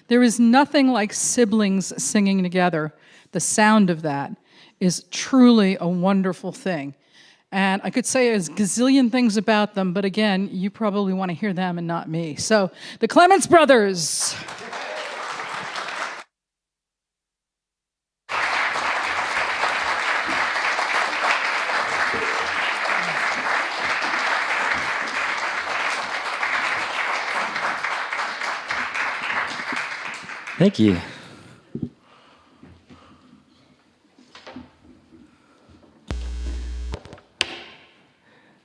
There is nothing like siblings singing together. The sound of that is truly a wonderful thing. And I could say a gazillion things about them, but again, you probably want to hear them and not me. So, the Clements brothers. Thank you.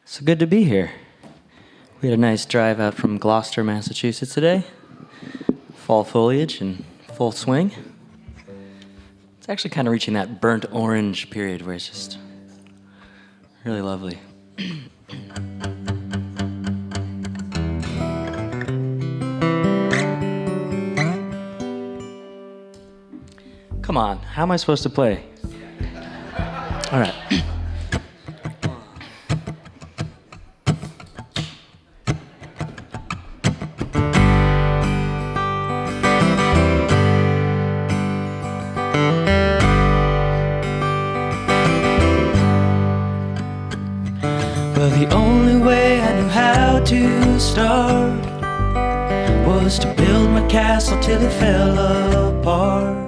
So good to be here. We had a nice drive out from Gloucester, Massachusetts today. Fall foliage in full swing. It's actually kind of reaching that burnt orange period where it's just really lovely. Come on, how am I supposed to play? All right. Well, the only way I knew how to start was to build my castle till it fell apart.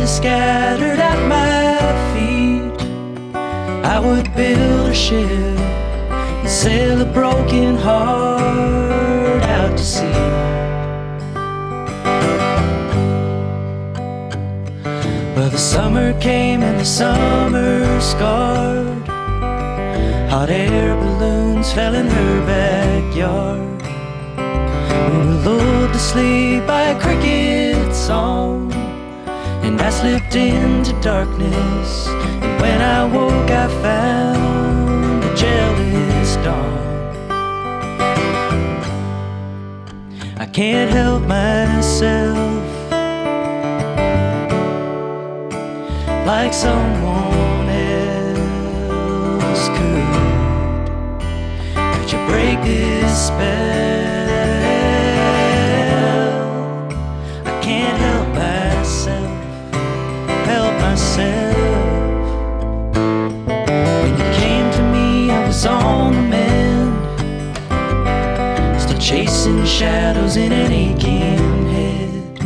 Scattered at my feet, I would build a ship and sail a broken heart out to sea. Well, the summer came and the summer scarred. Hot air balloons fell in her backyard. We were lulled to sleep by a cricket song, and I slipped into darkness, and when I woke I found a jealous dawn. I can't help myself like someone else could. Could you break this spell? I can't help myself. When you came to me, I was on the mend, still chasing shadows in an aching head.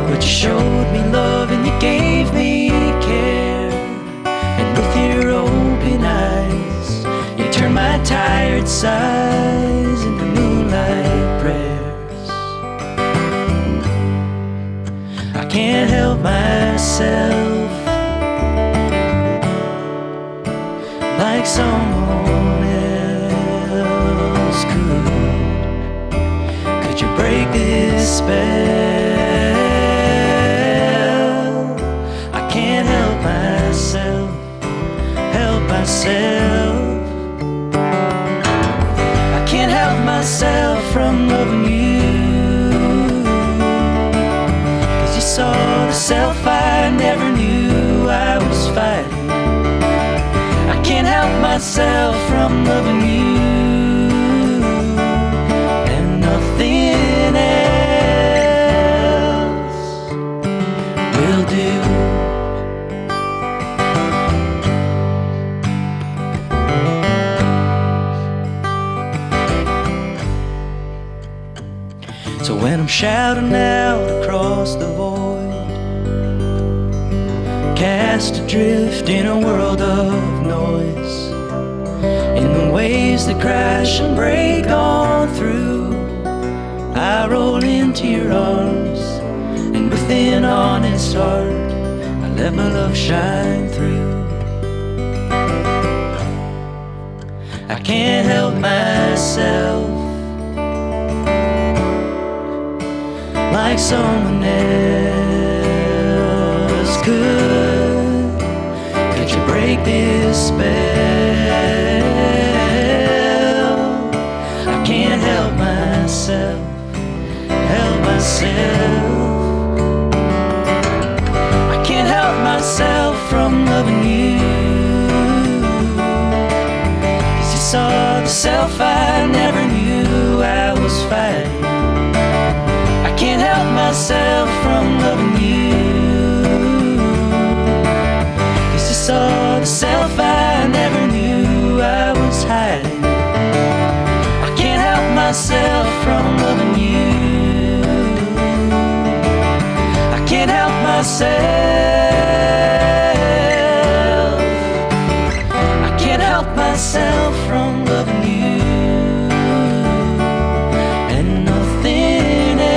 But you showed me love and you gave me care, and with your open eyes, you turned my tired sighs into moonlight prayers. I can't help myself like someone else could. Could you break this spell? I can't help myself, help myself. I can't help myself from loving you, 'cause you saw the self I never knew I was fighting. I can't help myself from loving you, and nothing else will do. So when I'm shouting out across the void, cast adrift in a world of noise, in the waves that crash and break on through, I roll into your arms, and with an honest heart, I let my love shine through. I can't help myself like someone else could. Could you break this spell? I can't help myself, help myself. I can't help myself from loving you, 'cause you saw the self I never knew I was fighting. myself from loving you. 'Cause you saw the self I never knew I was hiding. I can't help myself from loving you. I can't help myself. I can't help myself from loving you. And nothing else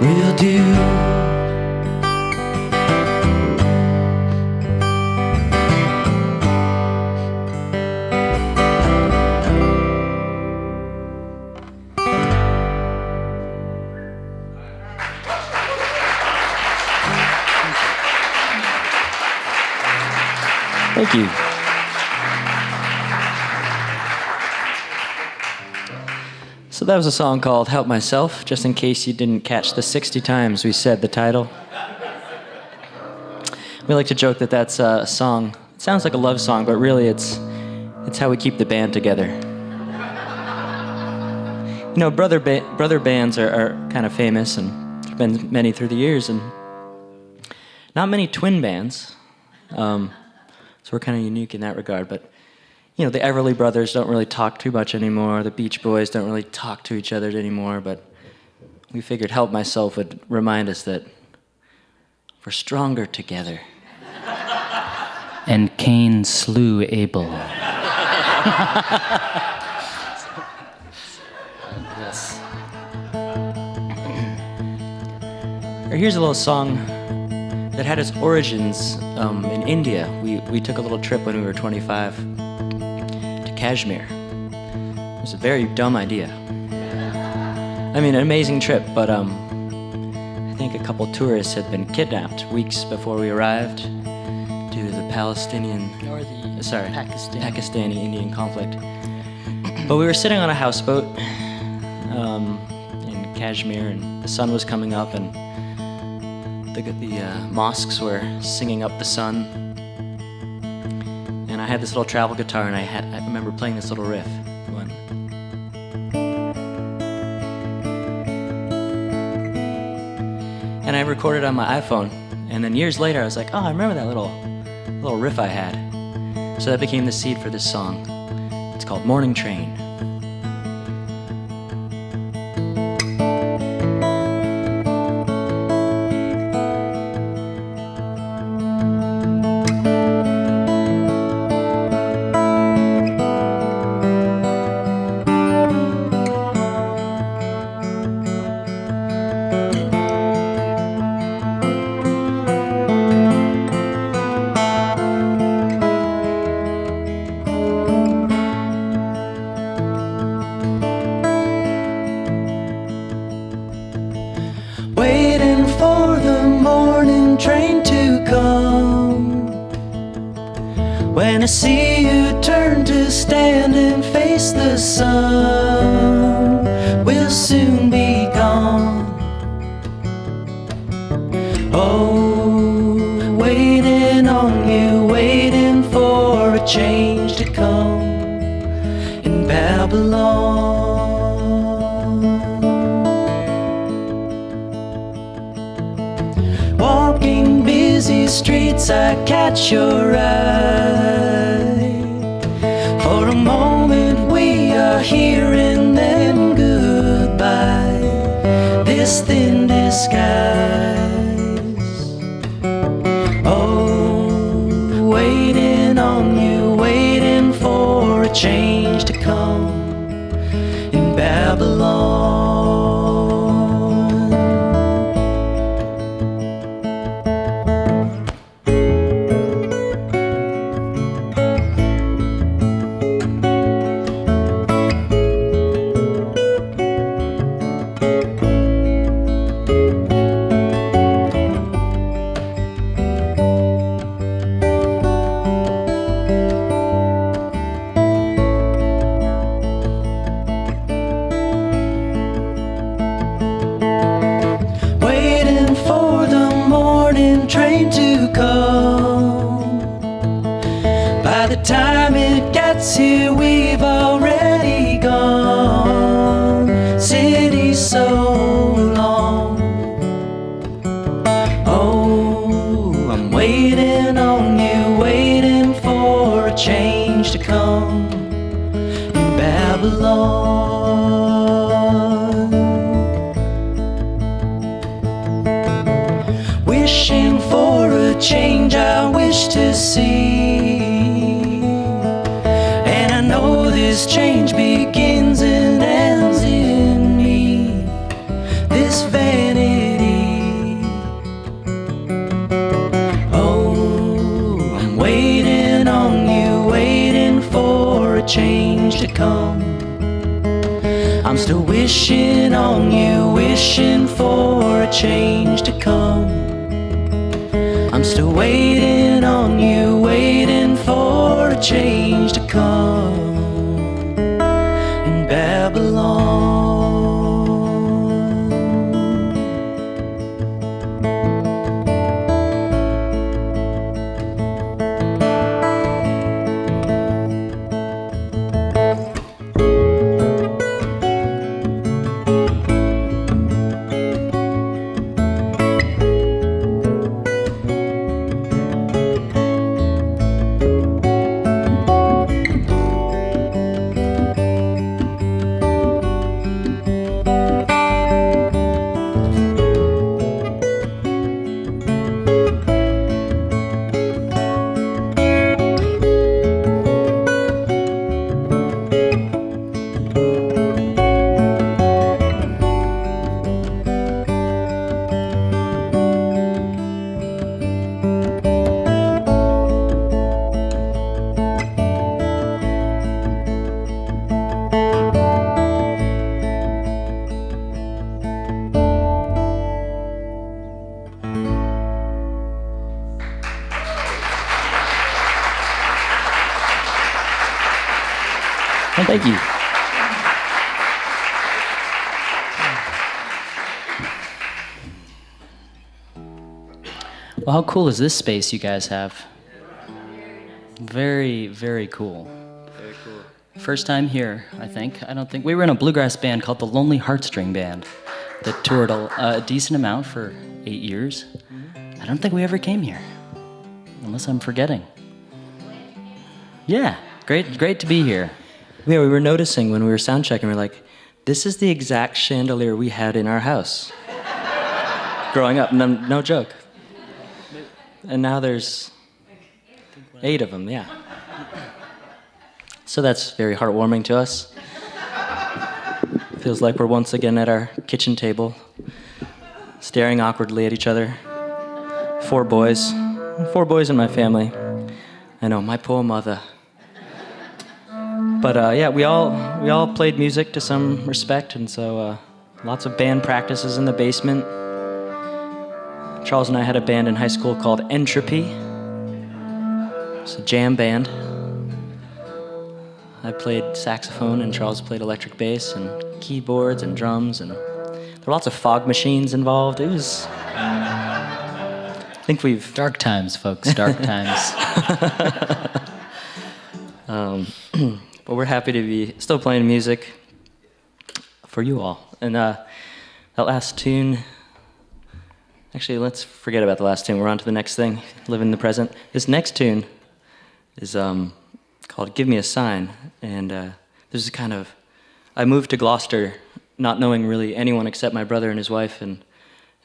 will do. Thank you. So that was a song called Help Myself, just in case you didn't catch the 60 times we said the title. We like to joke that that's a song. It sounds like a love song, but really it's how we keep the band together. You know, brother bands are kind of famous, and there's been many through the years, and not many twin bands. So we're kind of unique in that regard. But, you know, the Everly Brothers don't really talk too much anymore. The Beach Boys don't really talk to each other anymore. But we figured Help Myself would remind us that we're stronger together. And Cain slew Abel. Yes. Or here's a little song that had its origins in India. We took a little trip when we were 25 to Kashmir. It was a very dumb idea. I mean, an amazing trip, but I think a couple tourists had been kidnapped weeks before we arrived due to the Pakistani-Indian conflict. But we were sitting on a houseboat in Kashmir, and the sun was coming up, and the mosques were singing up the sun, and I had this little travel guitar, and I remember playing this little riff. Going, and I recorded on my iPhone, and then years later I was like, oh, I remember that little riff I had. So that became the seed for this song. It's called Morning Train. Waiting for the morning train to come. When I see you turn to stand and face the sun, we'll soon be gone. Oh, waiting on you, waiting for a change to come in Babylon. Walking busy streets, I catch your eye. For a moment we are here and then goodbye. This thin disguise. Oh, waiting on you, waiting for a change to come in Babylon. to come in Babylon. Wishing for a change I wish to see, and I know this change begins and ends in me, this vanity. Oh, I'm waiting on you, waiting for a change to come. I'm still wishing on you, wishing for a change to come. I'm still waiting on you, waiting for a change to come in Babylon. And thank you. Well, how cool is this space you guys have? Very, very cool. Very cool. First time here, I think. I don't think we were in a bluegrass band called the Lonely Heartstring Band that toured a decent amount for 8 years. I don't think we ever came here, unless I'm forgetting. Yeah, great to be here. Yeah, we were noticing when we were sound checking, we were like, this is the exact chandelier we had in our house growing up. No joke. And now there's 8 of them, yeah. So that's very heartwarming to us. Feels like we're once again at our kitchen table, staring awkwardly at each other. 4 boys. 4 boys in my family. I know, my poor mother. But yeah, we all played music to some respect, and so lots of band practices in the basement. Charles and I had a band in high school called Entropy. It's a jam band. I played saxophone, and Charles played electric bass and keyboards and drums, and there were lots of fog machines involved. It was... I think we've... Dark times, folks, dark times. But we're happy to be still playing music for you all. And that last tune, actually, let's forget about the last tune. We're on to the next thing, live in the present. This next tune is called Give Me a Sign. And this is kind of, I moved to Gloucester not knowing really anyone except my brother and his wife, and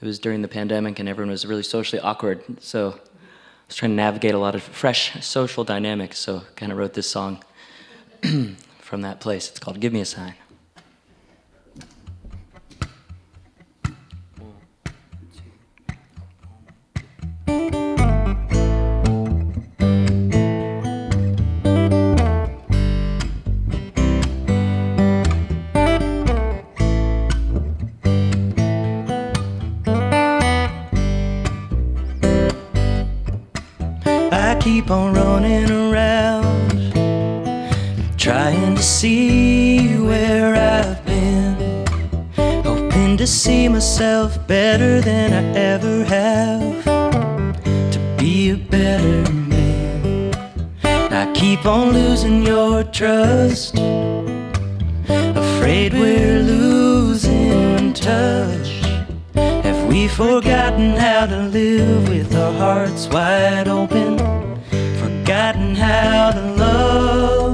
it was during the pandemic and everyone was really socially awkward. So I was trying to navigate a lot of fresh social dynamics, so kind of wrote this song from that place. It's called Give Me a Sign. I keep on running around, trying to see where I've been, hoping to see myself better than I ever have, to be a better man. I keep on losing your trust, afraid we're losing touch. Have we forgotten how to live with our hearts wide open? Forgotten how to love?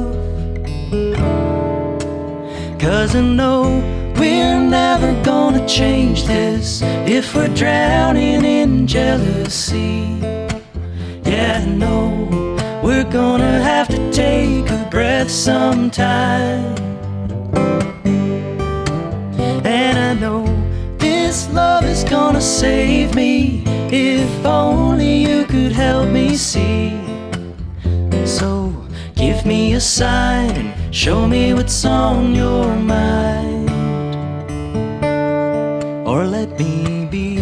'cause I know we're never gonna change this if we're drowning in jealousy. Yeah, I know we're gonna have to take a breath sometime. And I know this love is gonna save me, if only you could help me see. So give me a sign and show me what's on your mind, or let me be.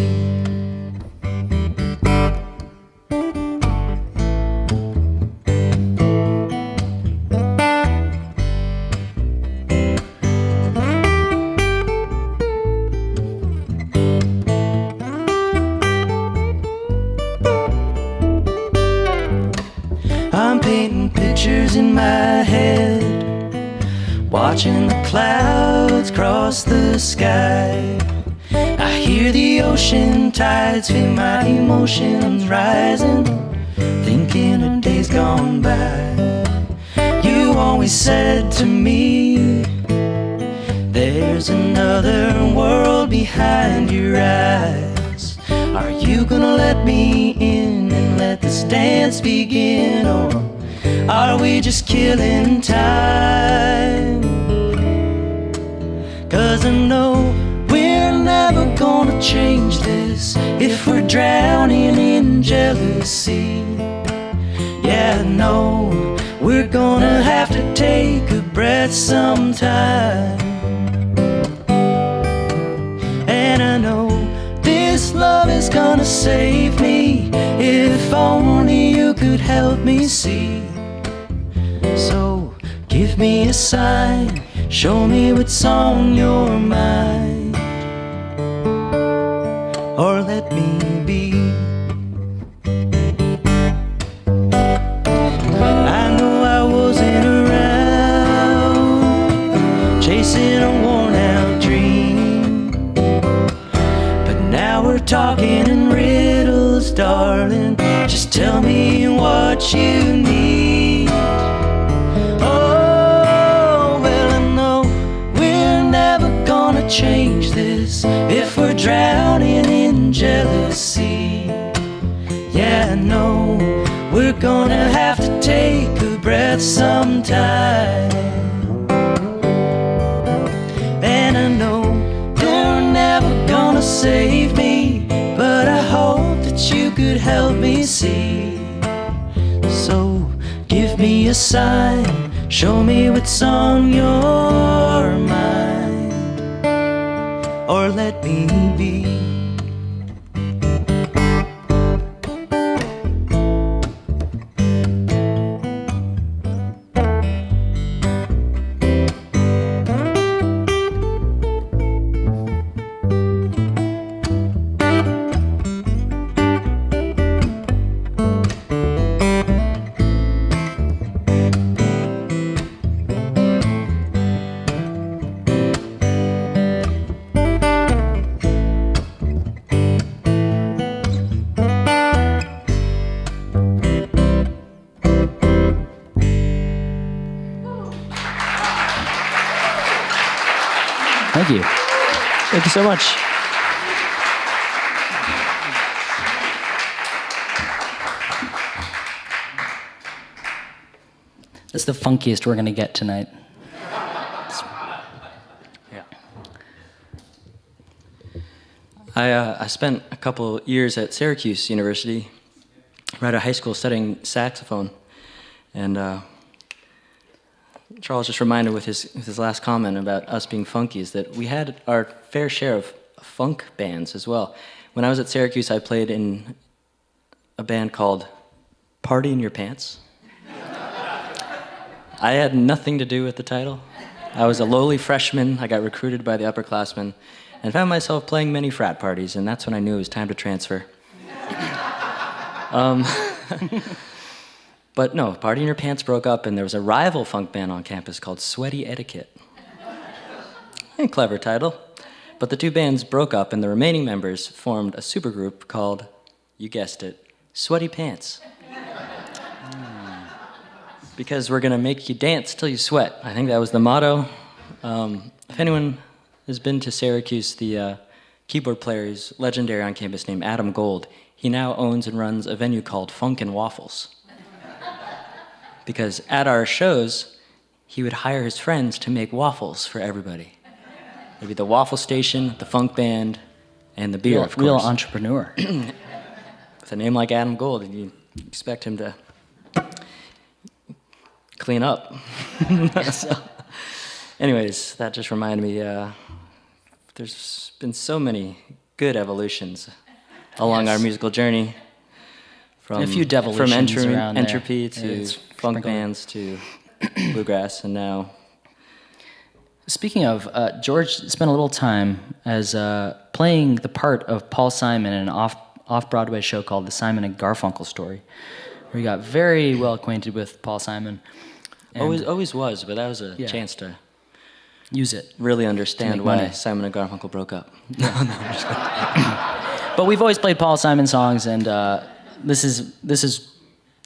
I'm painting pictures in my head, watching the clouds cross the sky. I hear the ocean tides, feel my emotions rising, thinking of days gone by. You always said to me, there's another world behind your eyes. Are you gonna let me in and let this dance begin, or are we just killing time? 'Cause I know we're never gonna change this if we're drowning in jealousy. Yeah, I know we're gonna have to take a breath sometime. And I know this love is gonna save me, if only you could help me see. So give me a sign, show me what's on your mind, or let me be. I know I wasn't around, chasing a worn-out dream, but now we're talking in riddles, darling. Just tell me what you need. Oh, well, I know we're never gonna change this if we're drowning in jealousy. Yeah, I know we're gonna have to take a breath sometime. And I know they're never gonna save me, but I hope that you could help me see. So give me a sign, show me what's on your mind, or let me be. Thank you. Thank you so much. This is the funkiest we're going to get tonight. Yeah. I spent a couple years at Syracuse University, right out of high school, studying saxophone, and Charles just reminded with his last comment about us being funkies that we had our fair share of funk bands as well. When I was at Syracuse, I played in a band called Party in Your Pants. I had nothing to do with the title. I was a lowly freshman. I got recruited by the upperclassmen and found myself playing many frat parties, and that's when I knew it was time to transfer. But no, Party in Your Pants broke up, and there was a rival funk band on campus called Sweaty Etiquette. A clever title. But the two bands broke up, and the remaining members formed a supergroup called, you guessed it, Sweaty Pants. Because we're gonna make you dance till you sweat. I think that was the motto If anyone has been to Syracuse, the keyboard player is legendary on campus named Adam Gold. He now owns and runs a venue called Funk and Waffles. Because at our shows, he would hire his friends to make waffles for everybody. There'd be the waffle station, the funk band, and the beer, of course. Real entrepreneur. With a name like Adam Gold, you expect him to clean up. So, anyways, that just reminded me, there's been so many good evolutions along our musical journey. From a few devolutions around entropy there. to funk bands to bluegrass, and now. Speaking of, George spent a little time as playing the part of Paul Simon in an off-Broadway show called The Simon and Garfunkel Story, where he got very well acquainted with Paul Simon. Always was, but that was a chance to use it. Really understand why money. Simon and Garfunkel broke up. But we've always played Paul Simon songs, and this is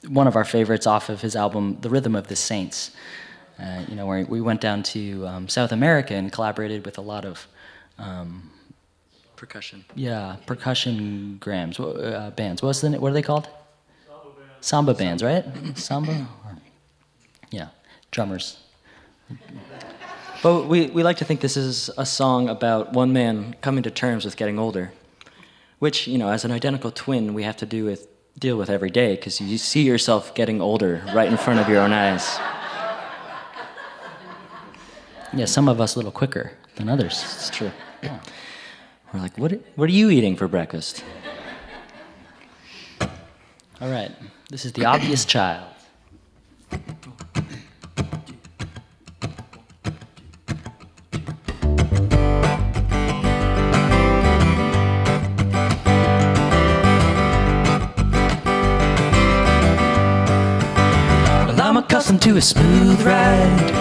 one of our favorites off of his album, The Rhythm of the Saints. Where we went down to South America and collaborated with a lot of Percussion. Yeah, percussion bands. What are they called? Samba bands, right? Samba? Yeah, drummers. But we like to think this is a song about one man coming to terms with getting older, which, as an identical twin, we have to deal with every day, because you see yourself getting older right in front of your own eyes. Yeah, some of us a little quicker than others. It's true. Yeah. We're like, what are you eating for breakfast? All right, this is The Obvious Child. Well, I'm accustomed to a smooth ride.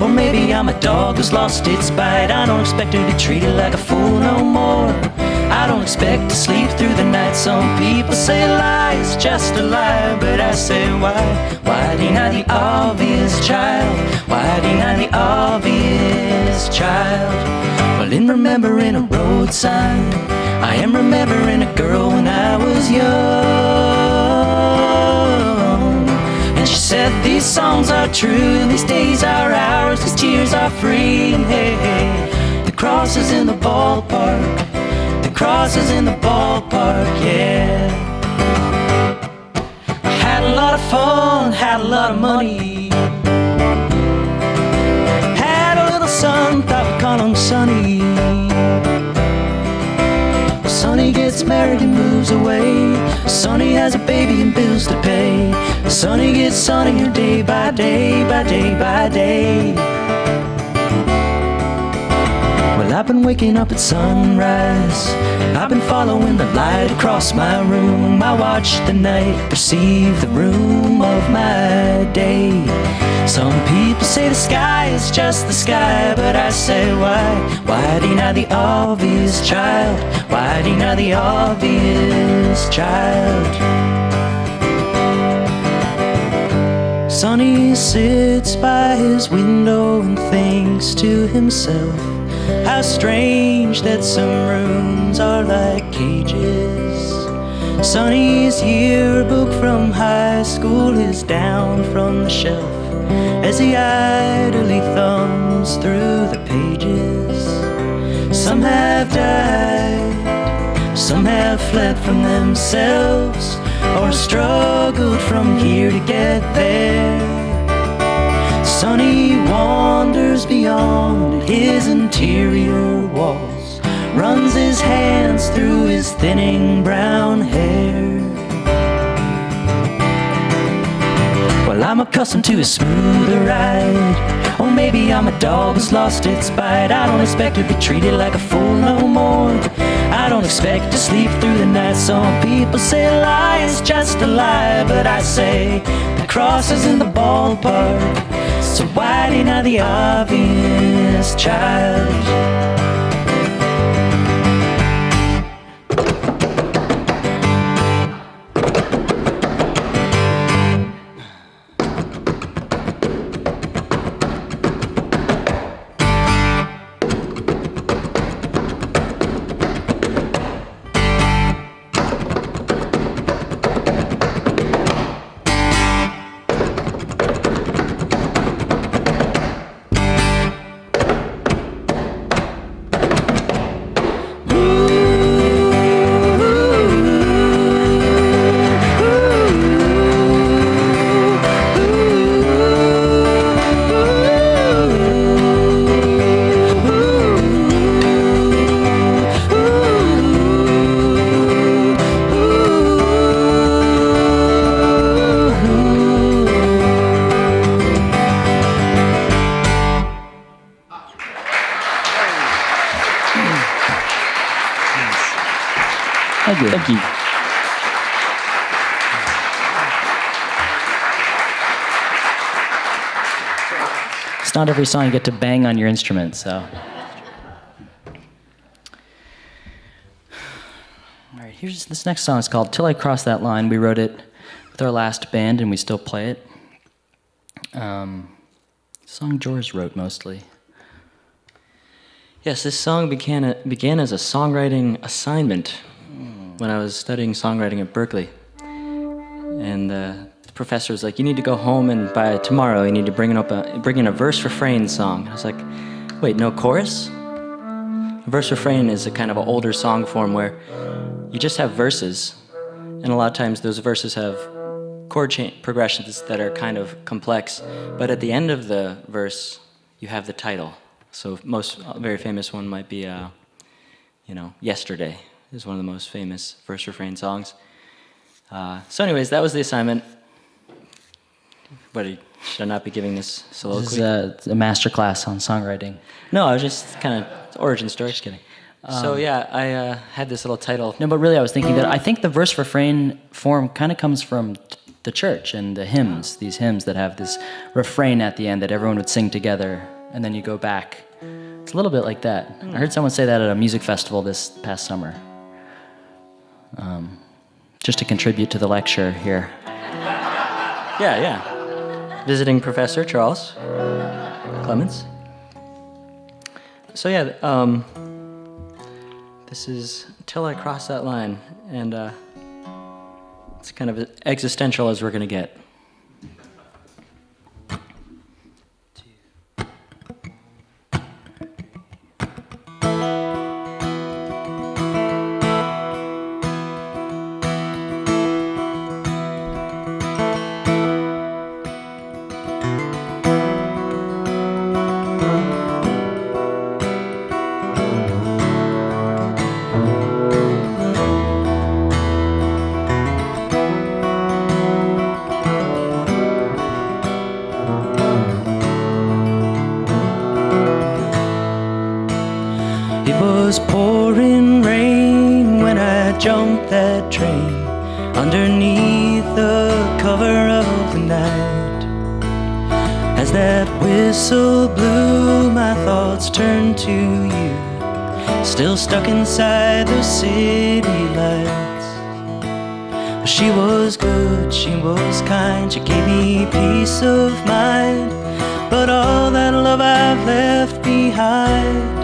Or maybe I'm a dog who's lost its bite. I don't expect to be treated like a fool no more. I don't expect to sleep through the night. Some people say a lie is just a lie, but I say why? Why deny the obvious child? Why deny the obvious child? Well, in remembering a road sign, I am remembering a girl when I was young. And she said, these songs are true, these days are ours, these tears are free. And hey, hey, the cross is in the ballpark, the cross is in the ballpark, yeah. I had a lot of fun, had a lot of money, had a little son, thought we'd call him Sonny. Sonny gets married and moves away. Sonny has a baby and bills to pay. Sonny gets sunnier day by day, by day, by day. Well, I've been waking up at sunrise. I've been following the light across my room. I watch the night perceive the room of my day. Some people say the sky is just the sky, but I say why? Why deny the obvious child? Why deny the obvious child? Sonny sits by his window and thinks to himself, how strange that some rooms are like cages. Sonny's yearbook from high school is down from the shelf as he idly thumbs through the pages. Some have died, some have fled from themselves, or struggled from here to get there. Sonny wanders beyond his interior walls, runs his hands through his thinning brown hair. Well, I'm accustomed to a smoother ride. Or maybe I'm a dog who's lost its bite. I don't expect to be treated like a fool no more. I don't expect to sleep through the night. Some people say a lie is just a lie, but I say the cross is in the ballpark. So why deny the obvious child? Thank you. Thank you. It's not every song you get to bang on your instrument, so. All right, here's this next song. It's called "Till I Cross That Line." We wrote it with our last band, and we still play it. Song Youre wrote mostly. Yes, this song began as a songwriting assignment when I was studying songwriting at Berkeley. And the professor was like, "You need to go home, and by tomorrow you need to bring in a verse-refrain song." I was like, "Wait, no chorus?" A verse-refrain is a kind of an older song form where you just have verses, and a lot of times those verses have chord progressions that are kind of complex, but at the end of the verse, you have the title. So very famous one might be, "Yesterday" is one of the most famous verse-refrain songs. So anyways, that was the assignment. Should I not be giving this soliloquy? This is a master class on songwriting. No, I was just kind of origin story. Just kidding. So yeah, I had this little title. No, but really, I was thinking that I think the verse-refrain form kind of comes from the church and the hymns, these hymns that have this refrain at the end that everyone would sing together, and then you go back. It's a little bit like that. I heard someone say that at a music festival this past summer. Just to contribute to the lecture here. Yeah. Visiting Professor Charles Clements. So yeah, this is "Till I Cross That Line," and it's kind of as existential as we're going to get. It was pouring rain when I jumped that train underneath the cover of the night. As that whistle blew, my thoughts turned to you, still stuck inside the city lights. But she was good, she was kind, she gave me peace of mind. But all that love I've left behind,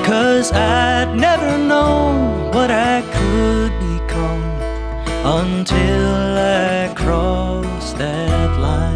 'cause I'd never known what I could become until I crossed that line.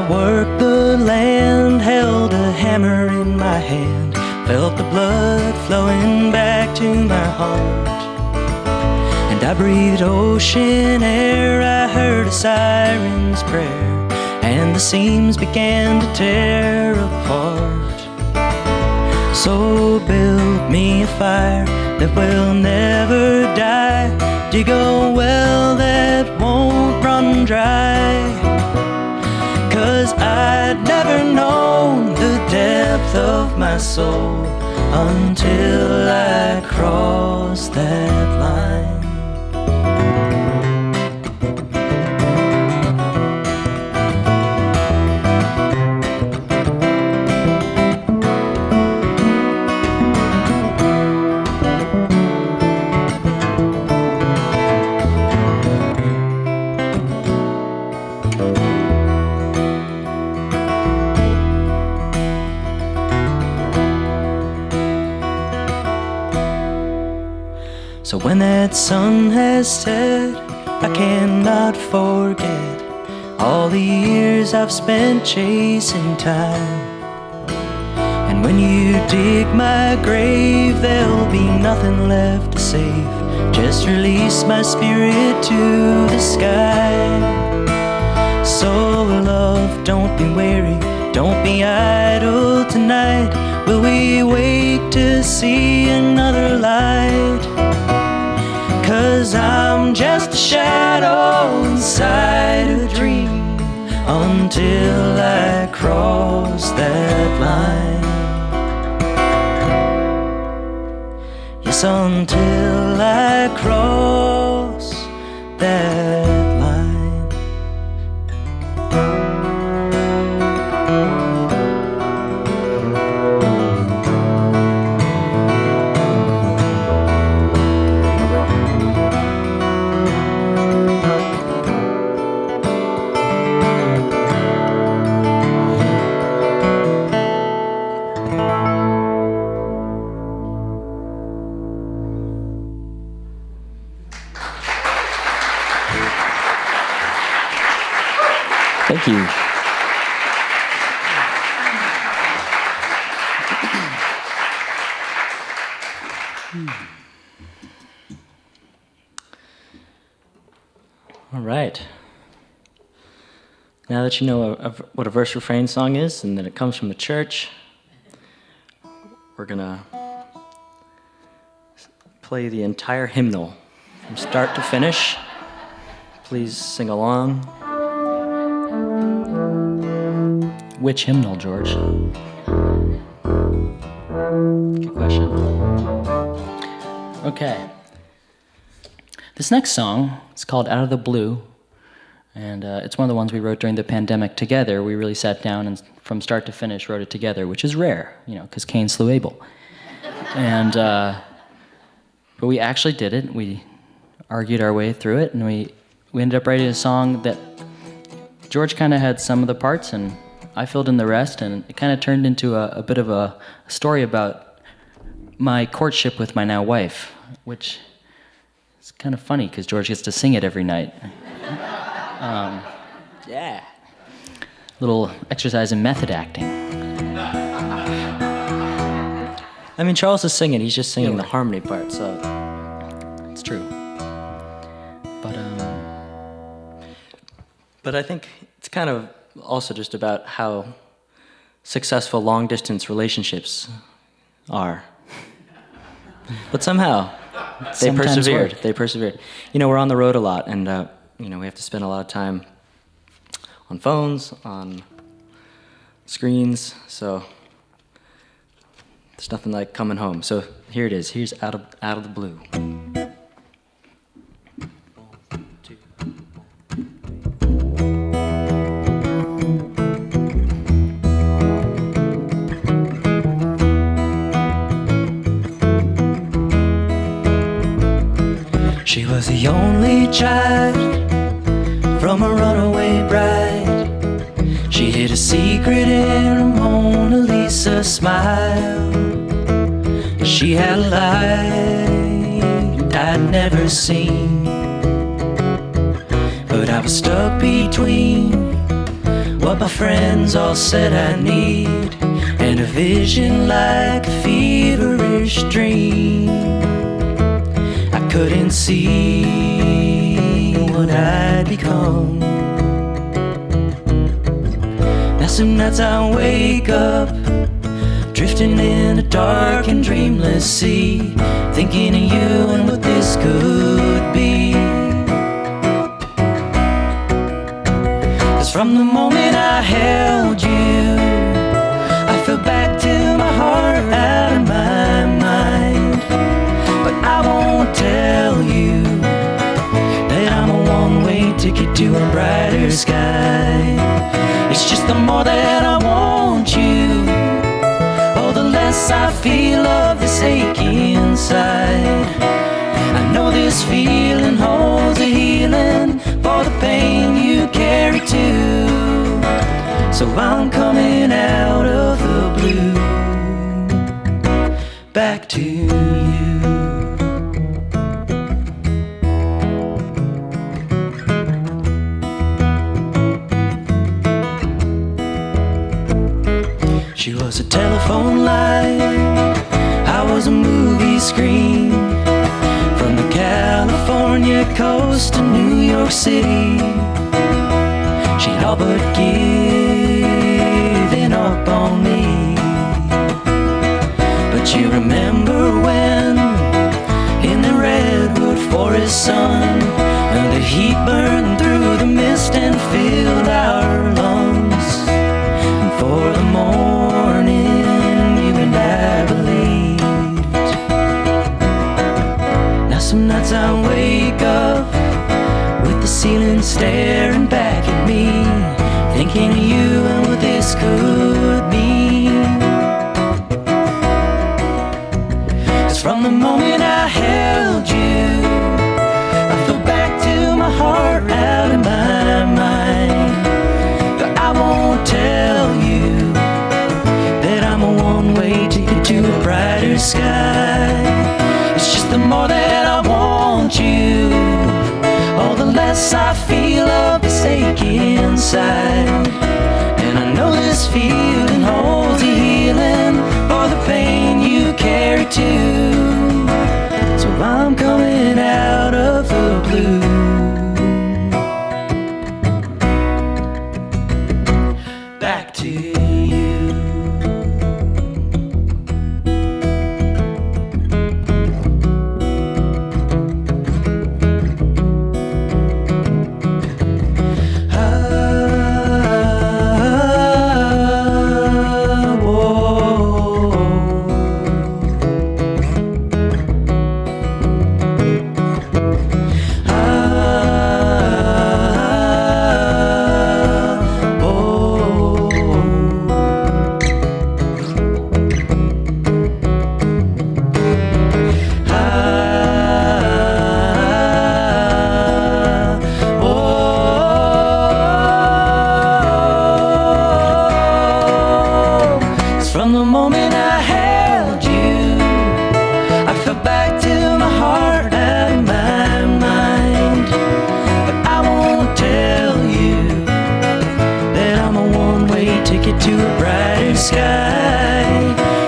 Worked the land, held a hammer in my hand, felt the blood flowing back to my heart. And I breathed ocean air, I heard a siren's prayer, and the seams began to tear apart. So build me a fire that will never die, dig a well that won't run dry. 'Cause I'd never known the depth of my soul until I crossed that line. So when that sun has set, I cannot forget all the years I've spent chasing time. And when you dig my grave, there'll be nothing left to save. Just release my spirit to the sky. So love, don't be weary, Don't be idle tonight. Will we wake to see another light? 'Cause I'm just a shadow inside a dream until I cross that line. Yes, until I cross that line. Thank you. All right. Now that you know what a verse refrain song is and that it comes from the church, we're going to play the entire hymnal from start to finish. Please sing along. Which hymnal, George? Good question. Okay. This next song is called Out of the Blue, and it's one of the ones we wrote during the pandemic together. We really sat down and from start to finish wrote it together, which is rare, because Cain slew Abel. And but we actually did it. We argued our way through it, and we ended up writing a song that George kind of had some of the parts, and I filled in the rest, and it kind of turned into a bit of a story about my courtship with my now wife, which is kind of funny because George gets to sing it every night. Yeah. Little exercise in method acting. I mean, Charles is singing. He's just singing the harmony part, so It's true. But I think it's kind of also just about how successful long-distance relationships are. But somehow, they Sometimes persevered. work. They persevered. We're on the road a lot, and we have to spend a lot of time on phones, on screens. So there's nothing like coming home. So here it is. Here's Out of the Blue. She was the only child from a runaway bride. She hid a secret in her Mona Lisa smile. She had a light I'd never seen, but I was stuck between what my friends all said I need and a vision like a feverish dream. I couldn't see what I'd become. Now some nights I wake up, drifting in a dark and dreamless sea, thinking of you and what this could be. 'Cause from the moment I held you, I fell back to my heart out of my mind. But I won't tell you that I'm a one-way ticket to a brighter sky. It's just the more that I want you, oh, the less I feel of this ache inside. I know this feeling holds a healing for the pain you carry too. So I'm coming out of the blue, back to you. She was a telephone line, I was a movie screen. From the California coast to New York City, she'd all but given up on me. But you remember when in the redwood forest sun, the heat burned through the mist and filled our lungs. And for the morning you and I believed. Now some nights I wake up with the ceiling staring back at me, thinking of you and what this could mean. 'Cause from the moment I held you, I fell back to my heart out of my mind. But I won't tell you that I'm a one-way ticket to a brighter sky. It's just the more that I want you, all the less I feel of this ache inside. And I know this feeling holds a healing for the pain you carry too. So I'm coming out of the blue, back to you. From the moment I held you, I fell back to my heart out of my mind. But I won't tell you that I'm a one-way ticket to a brighter sky.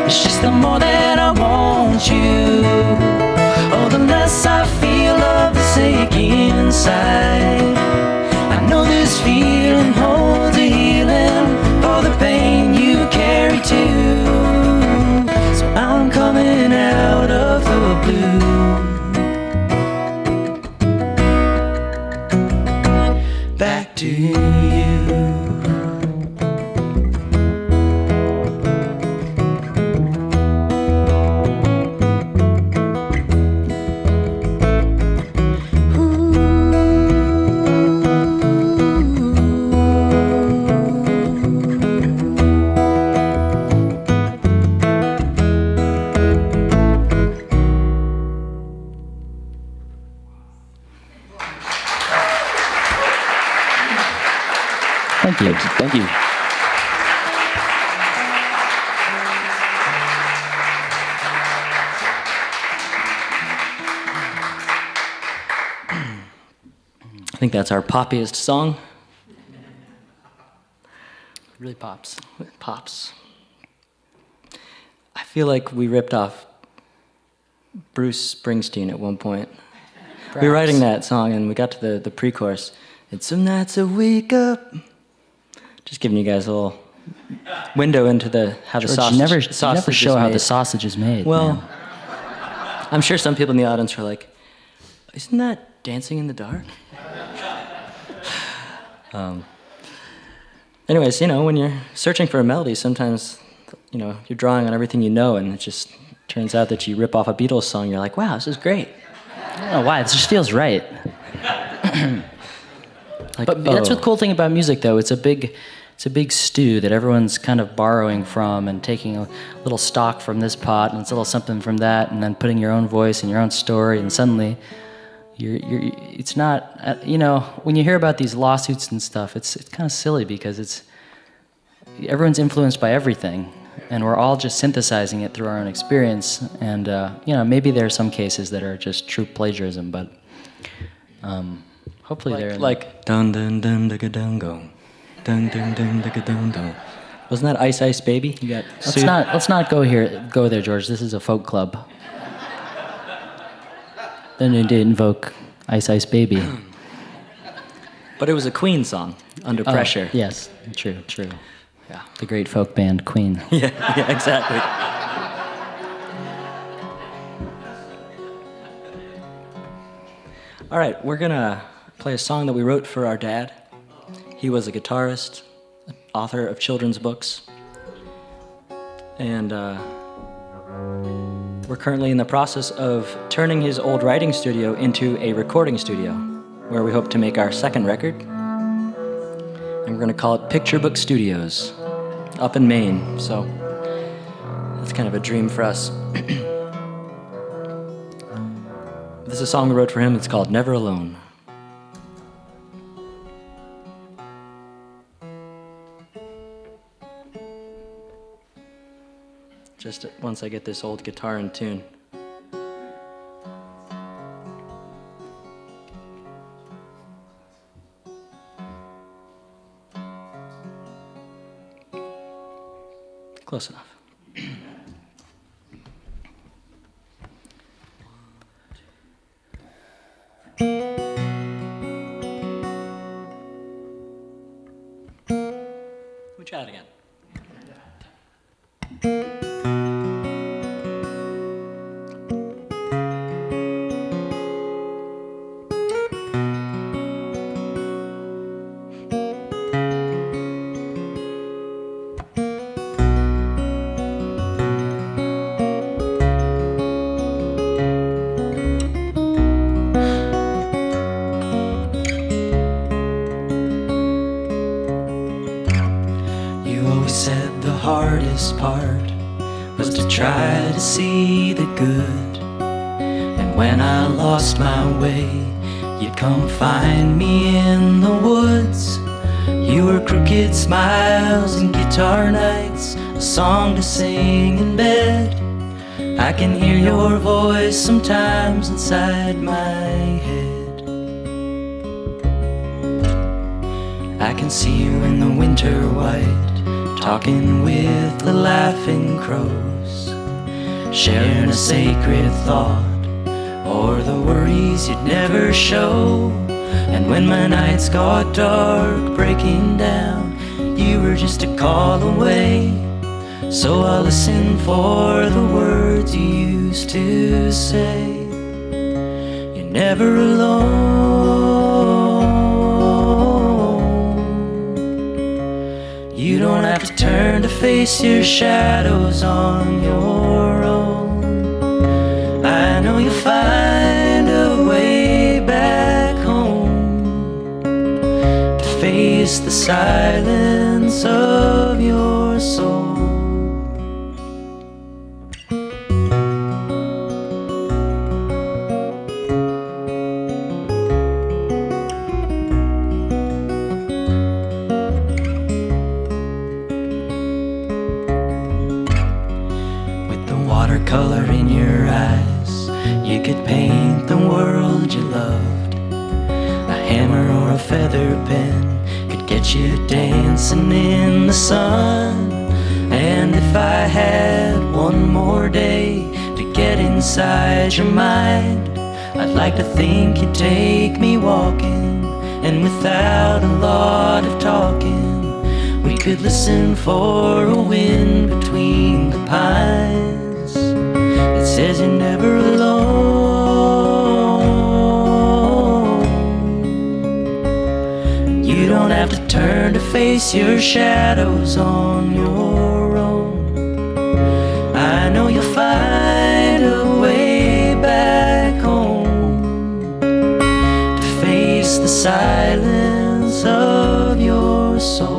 It's just the more that I want you, oh, the less I feel of this ache inside. I know this feeling holds a healing for the pain you carry too. So I'm coming out of the blue, back to you. Thank you. Thank you. I think that's our poppiest song. Really pops. It pops. I feel like we ripped off Bruce Springsteen at one point. We were writing that song and we got to the pre-chorus. It's some nights I wake up. Just giving you guys a little window into how the George, sausage, you never sausage show is how made. the sausage is made. Well, man. I'm sure some people in the audience are like, isn't that Dancing in the Dark? Anyways, when you're searching for a melody, sometimes, you're drawing on everything you know, and it just turns out that you rip off a Beatles song, you're like, wow, this is great. I don't know why. It just feels right. But that's the cool thing about music, though. It's a big stew that everyone's kind of borrowing from and taking a little stock from this pot and it's a little something from that, and then putting your own voice and your own story, and suddenly it's not, when you hear about these lawsuits and stuff, it's kind of silly because everyone's influenced by everything, and we're all just synthesizing it through our own experience. And maybe there are some cases that are just true plagiarism, but hopefully they're like dun dun dun dun dun go, dun dun dun dun dun dun. Wasn't that Ice Ice Baby? You got sued? Let's not go there, George. This is a folk club. Then you did invoke Ice Ice Baby. But it was a Queen song, Under Pressure. Yes, true. Yeah. The great folk band Queen. Yeah, exactly. All right, we're gonna play a song that we wrote for our dad. He was a guitarist, author of children's books, and we're currently in the process of turning his old writing studio into a recording studio, where we hope to make our second record. And we're gonna call it Picture Book Studios, up in Maine. So that's kind of a dream for us. This is a song we wrote for him. It's called Never Alone. Just once I get this old guitar in tune. Close enough. We try it again. You always said the hardest part was to try to see the good. And when I lost my way, you'd come find me in the woods. You were crooked smiles and guitar nights, a song to sing in bed. I can hear your voice sometimes inside my head. I can see you in the winter white, talking with the laughing crows, sharing a sacred thought or the worries you'd never show. And when my nights got dark, breaking down, you were just a call away. So I'll listen for the words you used to say. You're never alone. You don't have to turn to face your shadows on your own. I know you'll find a way back home to face the silence of your soul. Color in your eyes, you could paint the world you loved. A hammer or a feather pen could get you dancing in the sun. And if I had one more day to get inside your mind, I'd like to think you'd take me walking, and without a lot of talking, we could listen for a wind between the pines. It says you're never alone. And you don't have to turn to face your shadows on your own. I know you'll find a way back home to face the silence of your soul.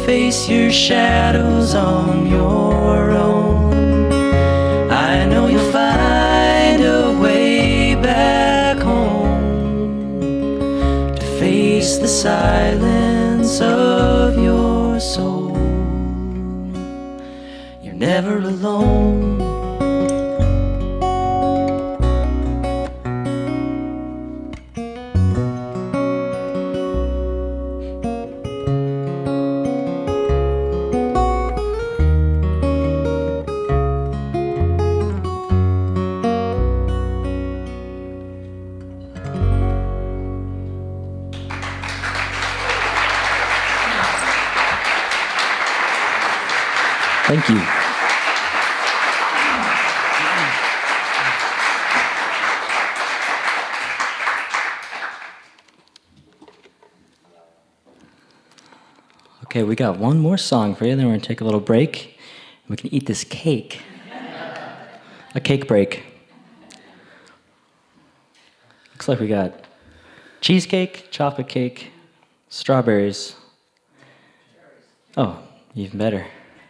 face your shadows on your own. I know you'll find a way back home to face the silence of your soul. You're never alone. Thank you. Okay, we got one more song for you, then we're gonna take a little break. We can eat this cake. A cake break. Looks like we got cheesecake, chocolate cake, strawberries. Oh, even better.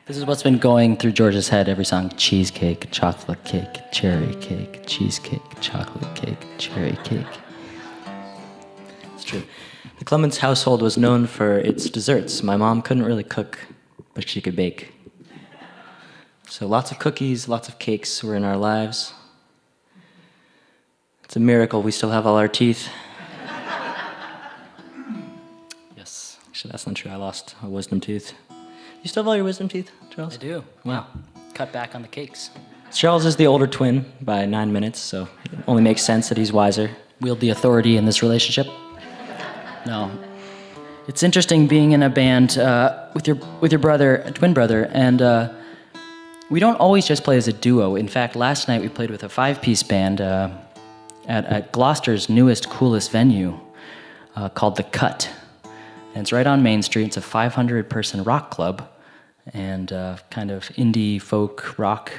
This is what's been going through George's head every song. Cheesecake, chocolate cake, cherry cake, cheesecake, chocolate cake, cherry cake. It's true. The Clements household was known for its desserts. My mom couldn't really cook, but she could bake. So lots of cookies, lots of cakes were in our lives. It's a miracle we still have all our teeth. Yes. Actually, that's not true. I lost a wisdom tooth. You still have all your wisdom teeth, Charles? I do. Wow. Cut back on the cakes. Charles is the older twin by 9 minutes, so it only makes sense that he's wiser. Wield the authority in this relationship. No. It's interesting being in a band with your brother, a twin brother, and we don't always just play as a duo. In fact, last night we played with a 5-piece band at Gloucester's newest, coolest venue called The Cut. And it's right on Main Street. It's a 500-person rock club and kind of indie folk rock.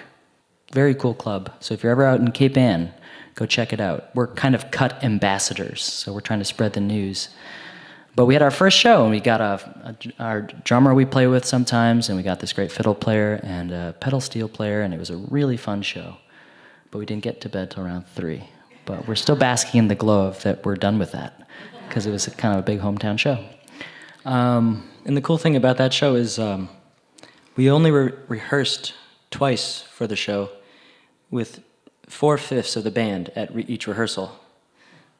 Very cool club. So if you're ever out in Cape Ann, go check it out. We're kind of Cut ambassadors, so we're trying to spread the news. But we had our first show, and we got our drummer we play with sometimes, and we got this great fiddle player and a pedal steel player, and it was a really fun show. But we didn't get to bed till around 3. But we're still basking in the glow of that we're done with that, because it was kind of a big hometown show. And the cool thing about that show is we only rehearsed twice for the show with 4/5 of the band at each rehearsal.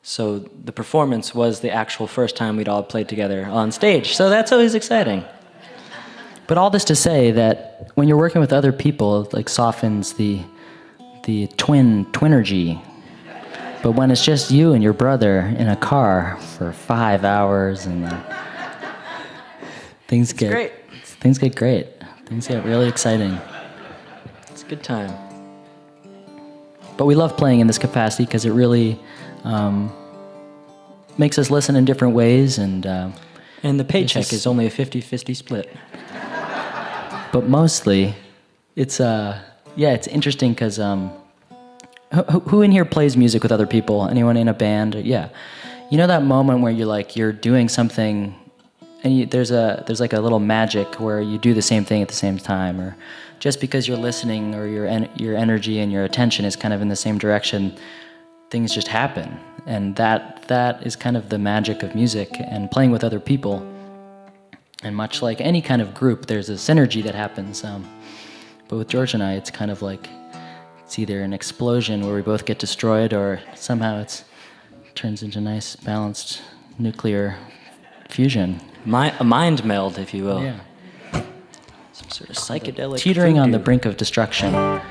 So the performance was the actual first time we'd all played together on stage. So that's always exciting. But all this to say that when you're working with other people, it like softens the twinergy. But when it's just you and your brother in a car for 5 hours and things get great. Things get great. Things get really exciting. It's a good time. But we love playing in this capacity because it really makes us listen in different ways, and the paycheck is only a 50-50 split. But mostly, it's it's interesting because who in here plays music with other people? Anyone in a band? Yeah, you know that moment where you're doing something, and there's like a little magic where you do the same thing at the same time, or just because you're listening or your energy and your attention is kind of in the same direction, things just happen. And that is kind of the magic of music and playing with other people. And much like any kind of group, there's a synergy that happens. But with George and I, it's kind of like it's either an explosion where we both get destroyed, or somehow it turns into nice, balanced nuclear fusion. A mind meld, if you will. Yeah. Some sort of psychedelic. Teetering on the voodoo. brink of destruction. All right,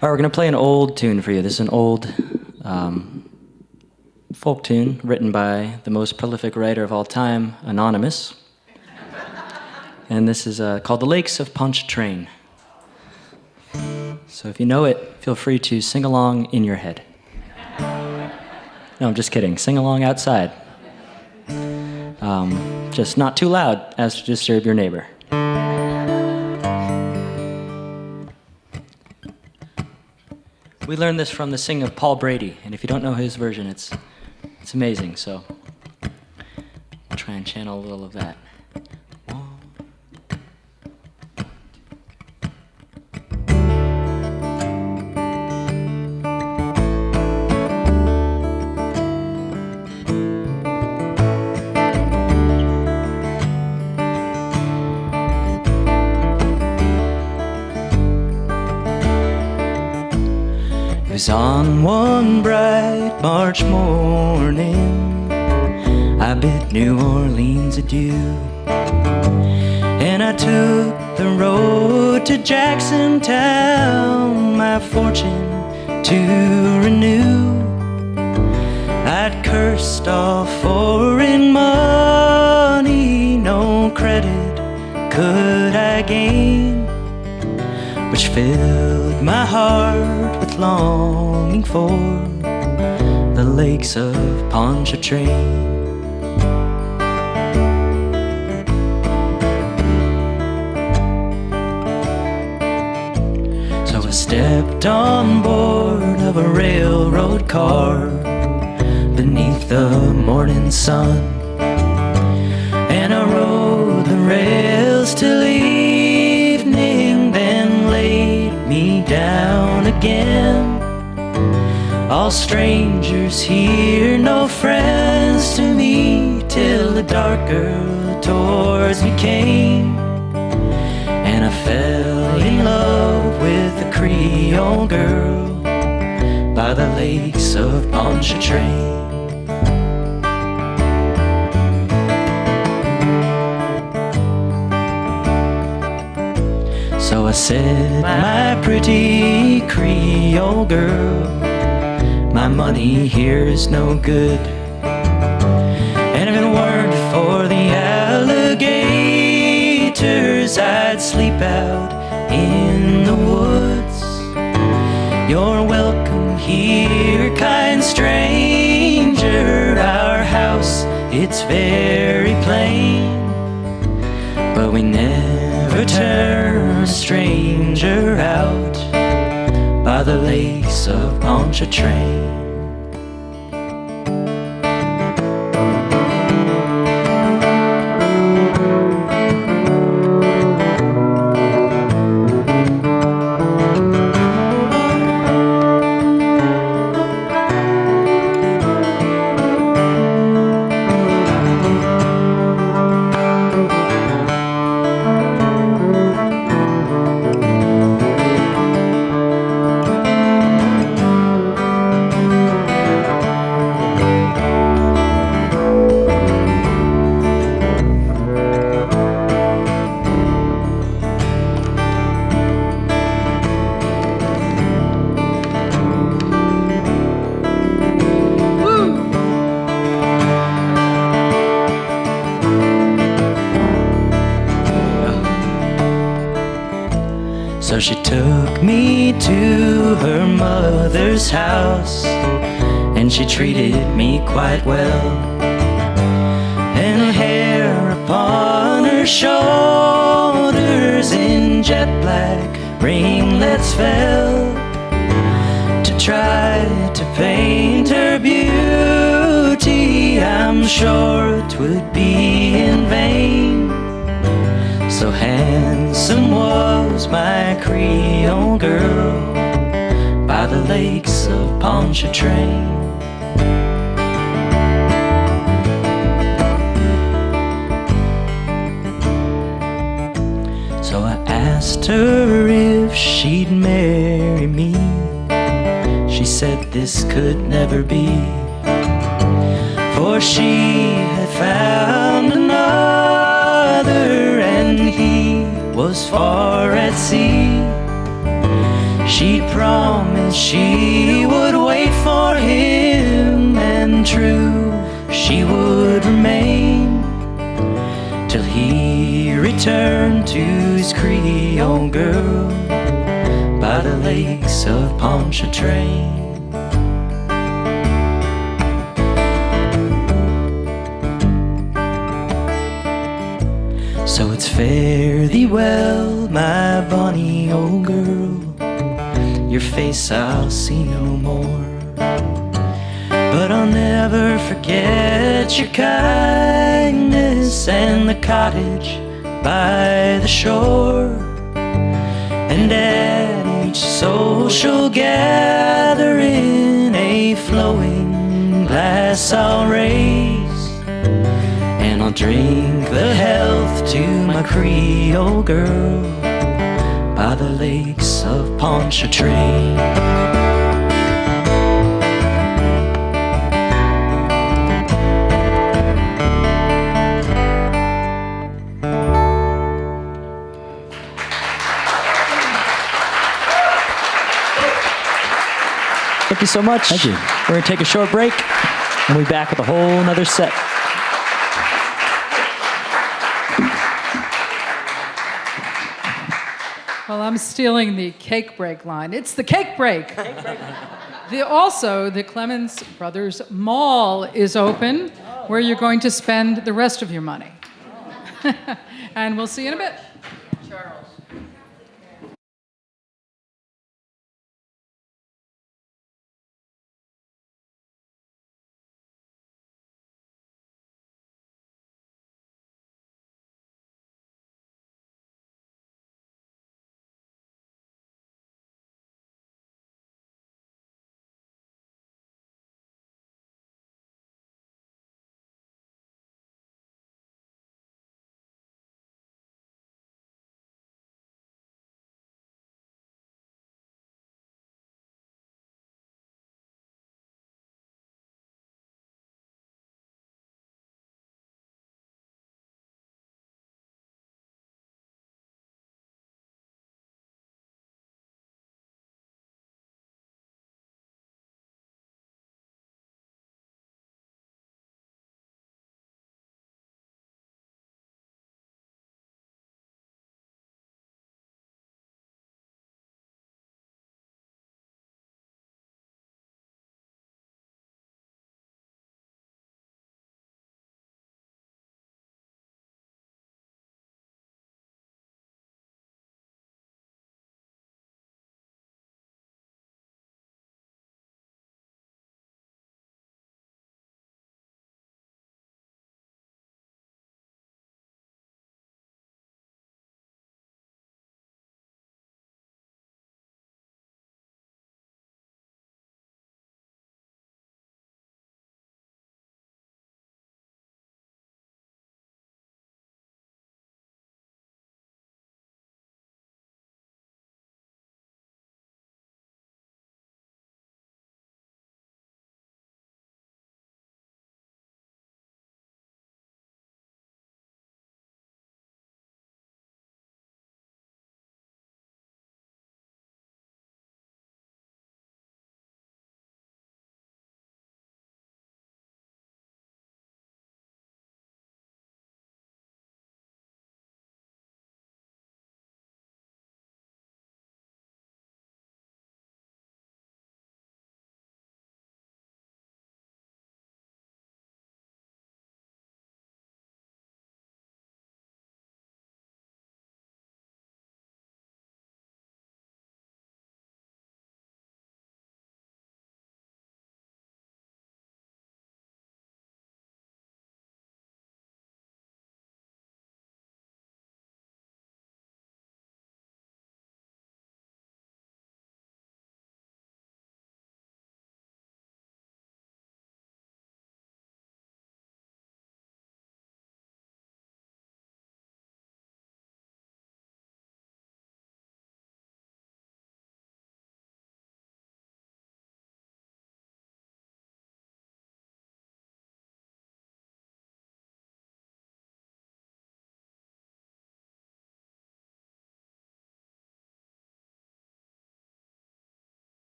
we're going to play an old tune for you. This is an old folk tune written by the most prolific writer of all time, Anonymous. And this is called The Lakes of Pon Train. So if you know it, feel free to sing along in your head. No, I'm just kidding. Sing along outside. Just not too loud as to disturb your neighbor. We learned this from the singing of Paul Brady, and if you don't know his version, it's amazing, so I'll try and channel a little of that. 1, 'Cause on one bright March morning I bid New Orleans adieu, and I took the road to Jacksontown, my fortune to renew. I'd cursed all foreign money, no credit could I gain, which filled my heart with longing for the Lakes of Pon Train. So I stepped on board of a railroad car beneath the morning sun, and I rode the rails till evening, then laid me down again. All strangers here, no friends to me, till the darker towards me came, and I fell in love with a Creole girl by the Lakes of Pon Train. So I said, my pretty Creole girl, my money here is no good, and if it weren't for the alligators, I'd sleep out in the woods. You're welcome here, kind stranger. Our house, it's very plain, but we never turn a stranger out by the Lakes of Pon Train. So she took me to her mother's house, and she treated me quite well, and her hair upon her shoulders in jet black ringlets fell, to try to paint her beauty. I'm sure 'twould be in vain, so handsome was my Creole girl by the Lakes of Pon Train. So I asked her if she'd marry me. She said this could never be, for she had found another, and he was far at sea. She promised she would wait for him, and true she would remain, till he returned to his Creole girl by the Lakes of Pon Train. So it's fare thee well, my bonny old girl, your face I'll see no more, but I'll never forget your kindness and the cottage by the shore. And at each social gathering a flowing glass I'll raise, and I'll drink the health to my Creole girl by the Lakes of Pon Train. so much. Thank you. We're going to take a short break, and we'll be back with a whole nother set. Well, I'm stealing the cake break line. It's the cake break. Also, the Clements Brothers Mall is open, where you're going to spend the rest of your money. And we'll see you in a bit.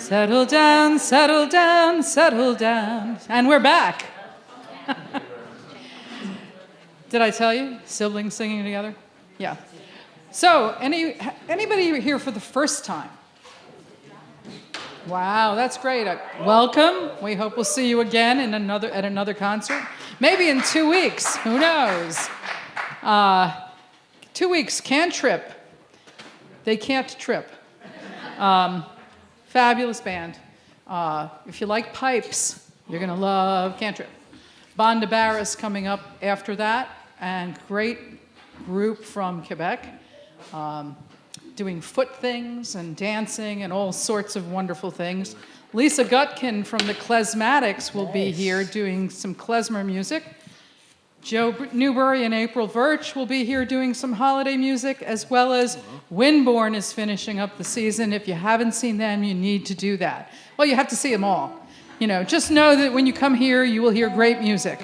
Settle down, settle down, settle down. And we're back. Did I tell you? Siblings singing together? Yeah. So, anybody here for the first time? Wow, that's great. Welcome. We hope we'll see you again at another concert. Maybe in 2 weeks. Who knows? 2 weeks, Can't Trip. They Can't Trip. Fabulous band. If you like pipes, you're going to love Can't Trip. Bon de Barris coming up after that, and great group from Quebec, doing foot things and dancing and all sorts of wonderful things. Lisa Gutkin from the Klezmatics will be here doing some klezmer music. Joe Newbury and April Birch will be here doing some holiday music, as well as Windborne is finishing up the season. If you haven't seen them, you need to do that. Well, you have to see them all. Just know that when you come here, you will hear great music.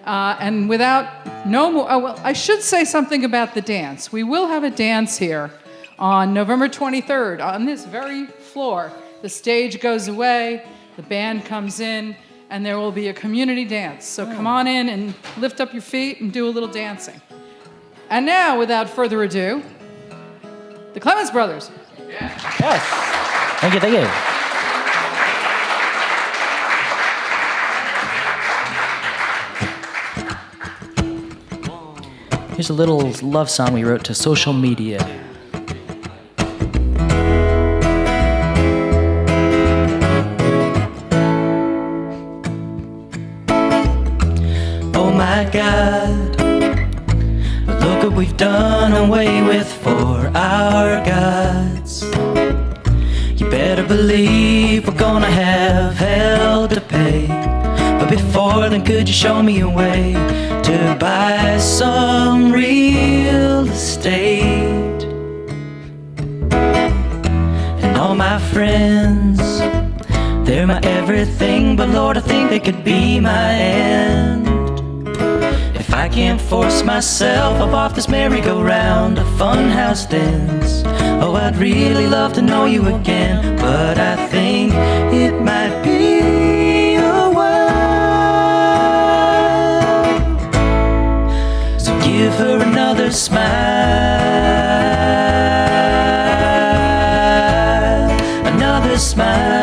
And I should say something about the dance. We will have a dance here on November 23rd on this very floor. The stage goes away, the band comes in, and there will be a community dance. So come on in and lift up your feet and do a little dancing. And now, without further ado, the Clements brothers. Yes. Thank you, thank you. Here's a little love song we wrote to social media. Oh my God, look what we've done away with for our gods. You better believe we're gonna have hell to pay. But before then, could you show me a way to buy some real estate? And all my friends, they're my everything, but Lord, I think they could be my end. If I can't force myself up off this merry-go-round of funhouse dance, oh, I'd really love to know you again, but I think it might be a while. So give her another smile, another smile.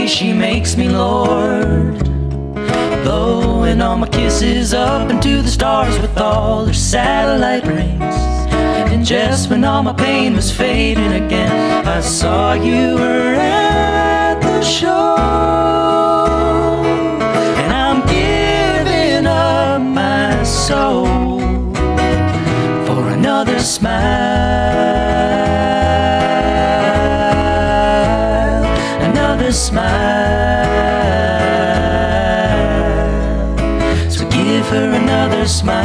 She makes me Lord, blowing all my kisses up into the stars with all her satellite rings. And just when all my pain was fading again, I saw you were at the show. And I'm giving up my soul for another smile, another smile. So give her another smile.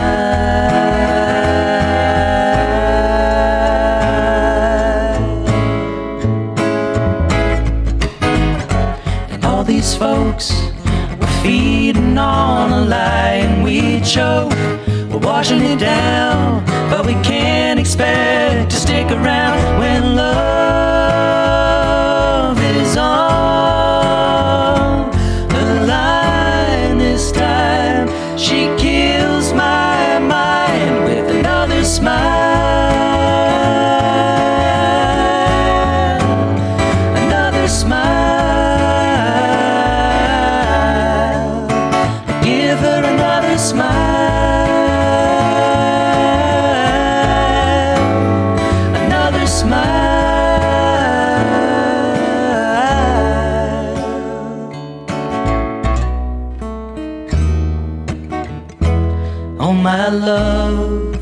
And all these folks were feeding on a lie, and we choke, we're washing it down, but we can't expect to stick around when love is on the line. This time she kills my mind with another smile, another smile. Give her another smile, another smile. Oh my love,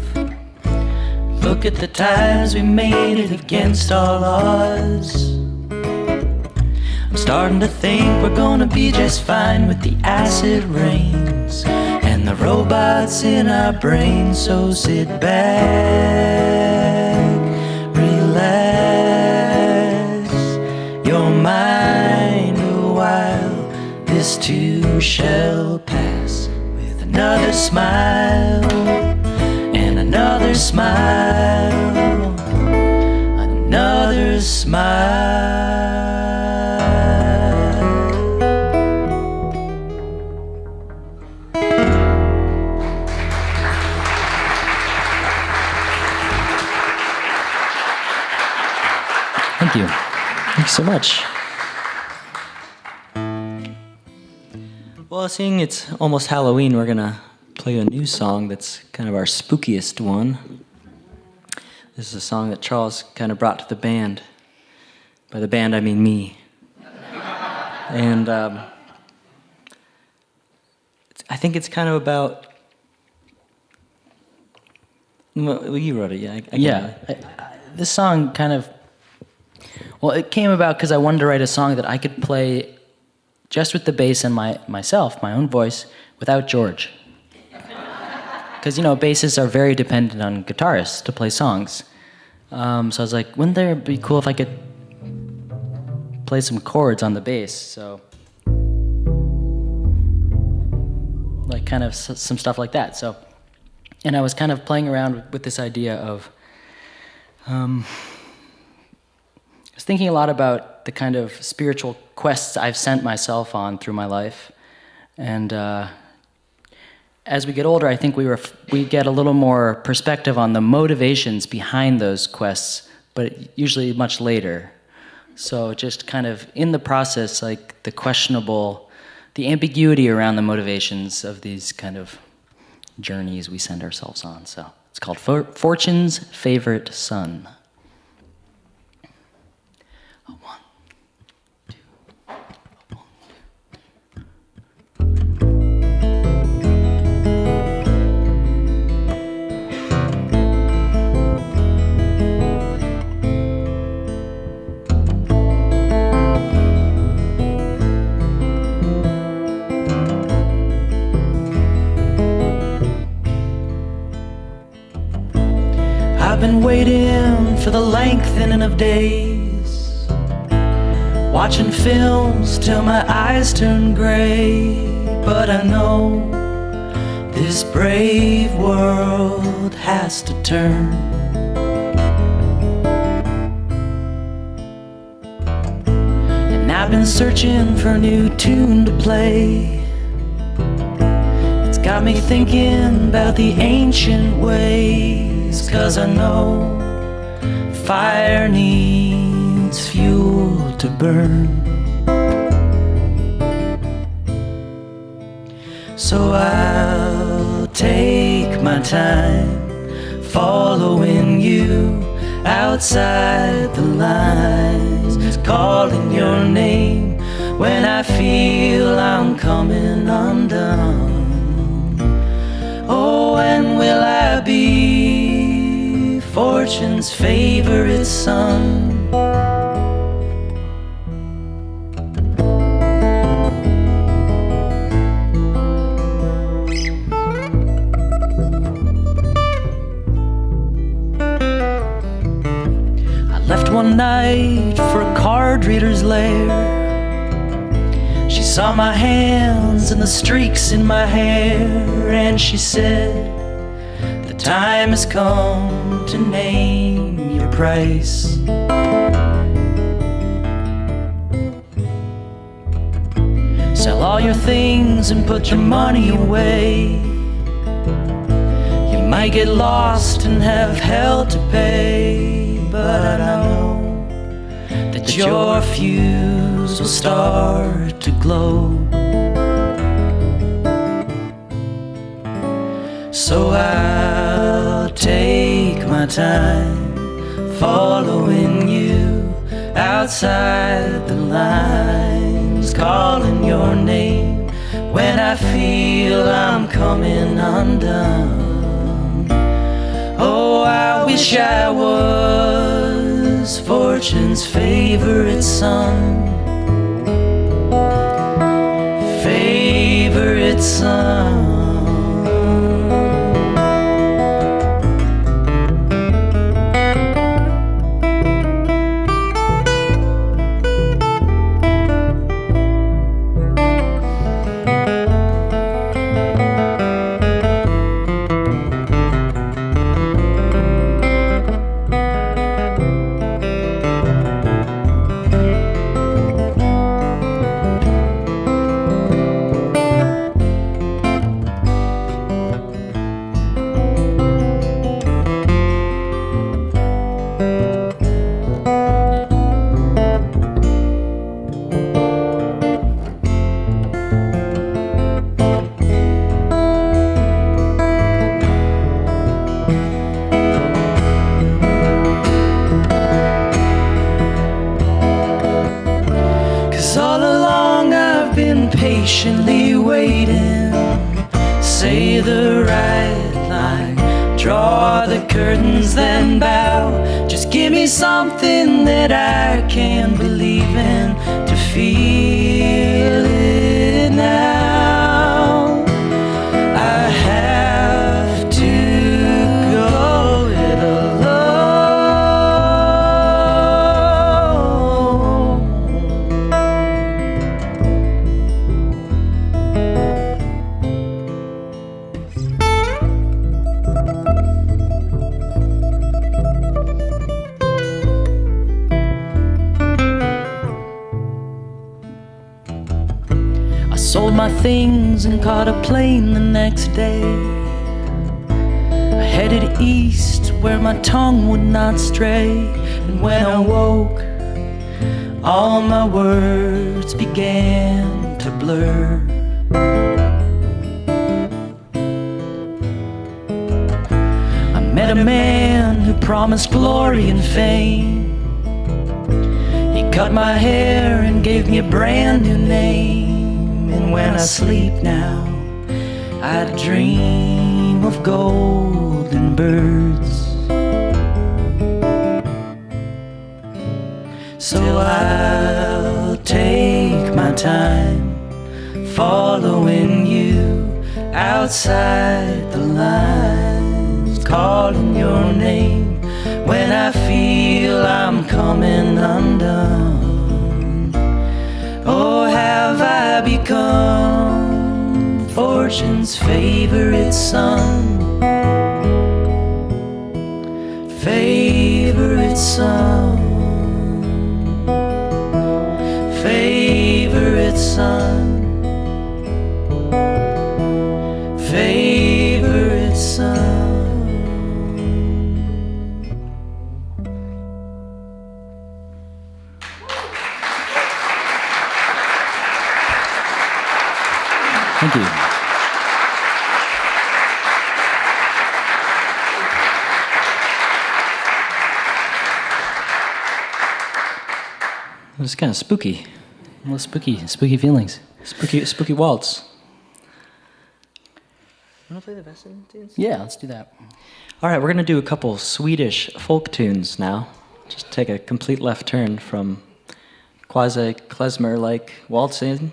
look at the times we made it against all odds. I'm starting to think we're gonna be just fine with the acid rains and the robots in our brains. So sit back, relax your mind a while. This a smile. Thank you. Thanks so much. Well, seeing it's almost Halloween, we're gonna play a new song that's kind of our spookiest one. This is a song that Charles kind of brought to the band. By the band, I mean me. And I think it's kind of about. Well, you wrote it, yeah. This song kind of. Well, it came about because I wanted to write a song that I could play just with the bass and myself, my own voice, without George. Because, bassists are very dependent on guitarists to play songs. So I was like, wouldn't it be cool if I could play some chords on the bass? So, like, kind of some stuff like that. So, and I was kind of playing around with this idea of, I was thinking a lot about the kind of spiritual quests I've sent myself on through my life. And as we get older, I think we get a little more perspective on the motivations behind those quests, but usually much later. So just kind of in the process, like the ambiguity around the motivations of these kind of journeys we send ourselves on. So it's called Fortune's Favorite Son. I've been waiting for the lengthening of days, watching films till my eyes turn gray. But I know this brave world has to turn. And I've been searching for a new tune to play. It's got me thinking about the ancient ways. 'Cause I know fire needs fuel to burn. So I'll take my time following you outside the lines, calling your name when I feel I'm coming undone. Oh, and will I be Fortune's favorite son? I left one night for a card reader's lair. She saw my hands and the streaks in my hair, and she said, the time has come to name your price. Sell all your things and put your money away. You might get lost and have hell to pay, but I know that your fuse will start to glow. So I'll take my time following you outside the lines, calling your name when I feel I'm coming undone. Oh, I wish I was Fortune's favorite son. Favorite son. patiently waiting. Say the right line, draw the curtains, then bow. Just give me something that I can believe in to feel it now. I have to go it alone. Sold my things and caught a plane the next day. I headed east where my tongue would not stray. And when I woke, all my words began to blur. I met a man who promised glory and fame. He cut my hair and gave me a brand new name. And when I sleep now, I dream of golden birds. So I'll take my time following you outside the lines, calling your name when I feel I'm coming undone. Oh, have I become fortune's favorite son? Favorite son. Favorite son. Favorite son. Thank you. It was kind of spooky. A little spooky feelings. Spooky waltz. Want to play the Vesson tunes? Yeah, let's do that. All right, we're going to do a couple Swedish folk tunes now. Just take a complete left turn from quasi-klezmer-like waltzing.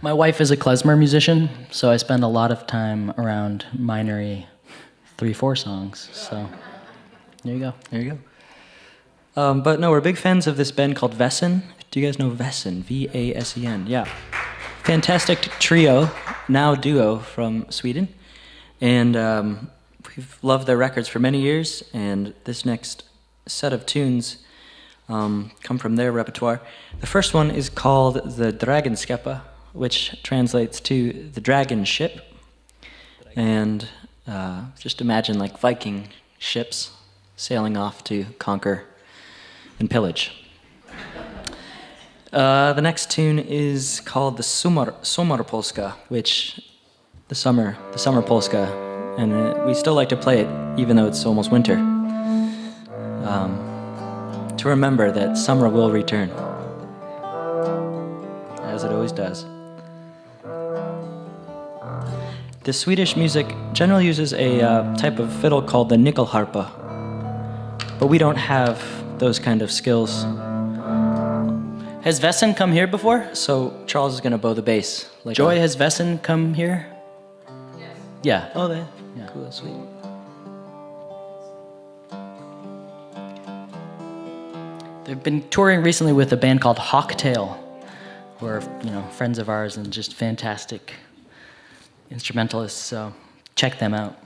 My wife is a klezmer musician, so I spend a lot of time around minery 3/4 songs. So there you go. There you go. But no, we're big fans of this band called Vesson. Do you guys know Vesson? V-A-S-E-N. Yeah. Fantastic trio, now duo from Sweden. And we've loved their records for many years, and this next set of tunes come from their repertoire. The first one is called the Dragonskepa, which translates to the dragon ship. And just imagine like Viking ships sailing off to conquer and pillage. The next tune is called the Somar Polska, which the summer Polska, and we still like to play it even though it's almost winter, to remember that summer will return, as it always does. The Swedish music generally uses a type of fiddle called the nyckelharpa, but we don't have those kind of skills. Has Vesson come here before? So Charles is going to bow the bass. Like Joy, has Vesson come here? Yes. Yeah. Oh, they. Yeah. Cool, that's sweet. They've been touring recently with a band called Hawktail, who are, friends of ours and just fantastic instrumentalists. So check them out.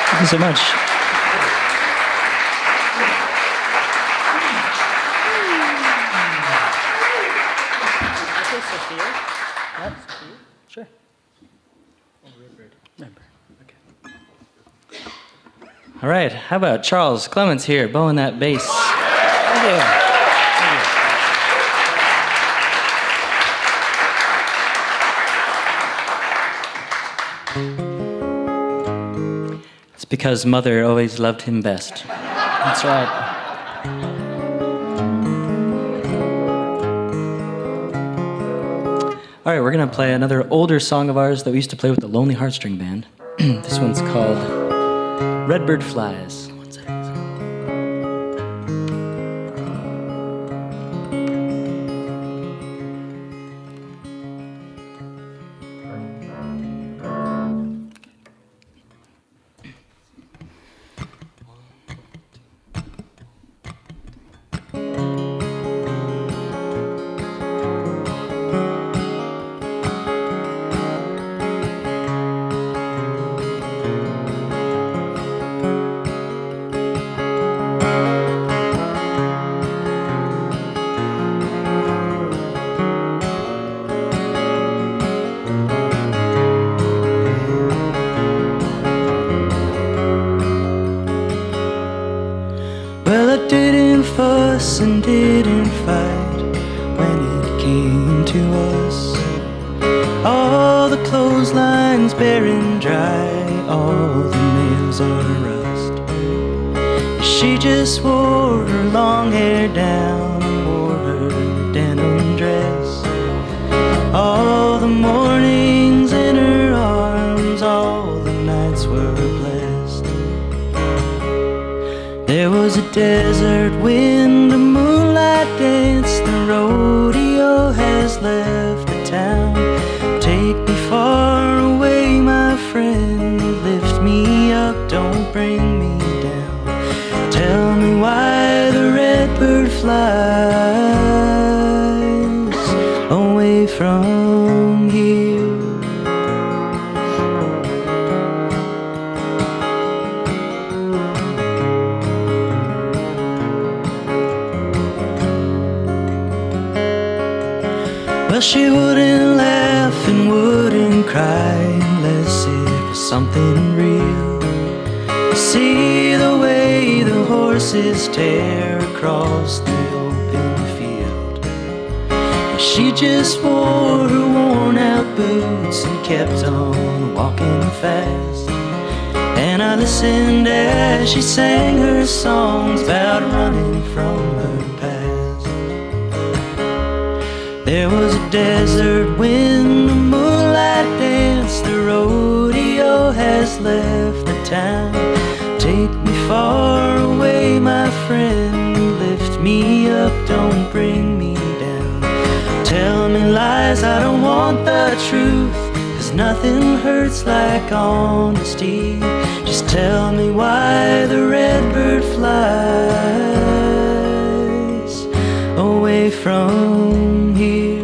Thank you so much. Sure. All right, how about Charles Clements here, bowing that bass? It's because Mother always loved him best. That's right. All right, we're gonna play another older song of ours that we used to play with the Lonely Heartstring Band. This one's called Redbird Flies. One second. Well, I didn't fuss and didn't fight when it came to us. All the clotheslines bare and dry, all the nails are rust. She just wore her long hair down and wore her denim dress. All the mornings in her arms, all the nights were blessed. There was a desert wind, a moonlight dance. The rodeo has left the town. Take me far away, my friend. Lift me up, don't bring me down. Tell me why the redbird flies away from here. Well, she wouldn't laugh and wouldn't cry unless it was something real. See the way the horses tear across the open field. She just wore her worn out boots and kept on walking fast. And I listened as she sang her songs about running from her past. There was a desert wind, a moonlight dance. The rodeo has left the town. Take me far away, my friend. Lift me up, don't bring me down. Tell me lies, I don't want the truth, 'cause nothing hurts like honesty. Just tell me why the redbird flies away from here.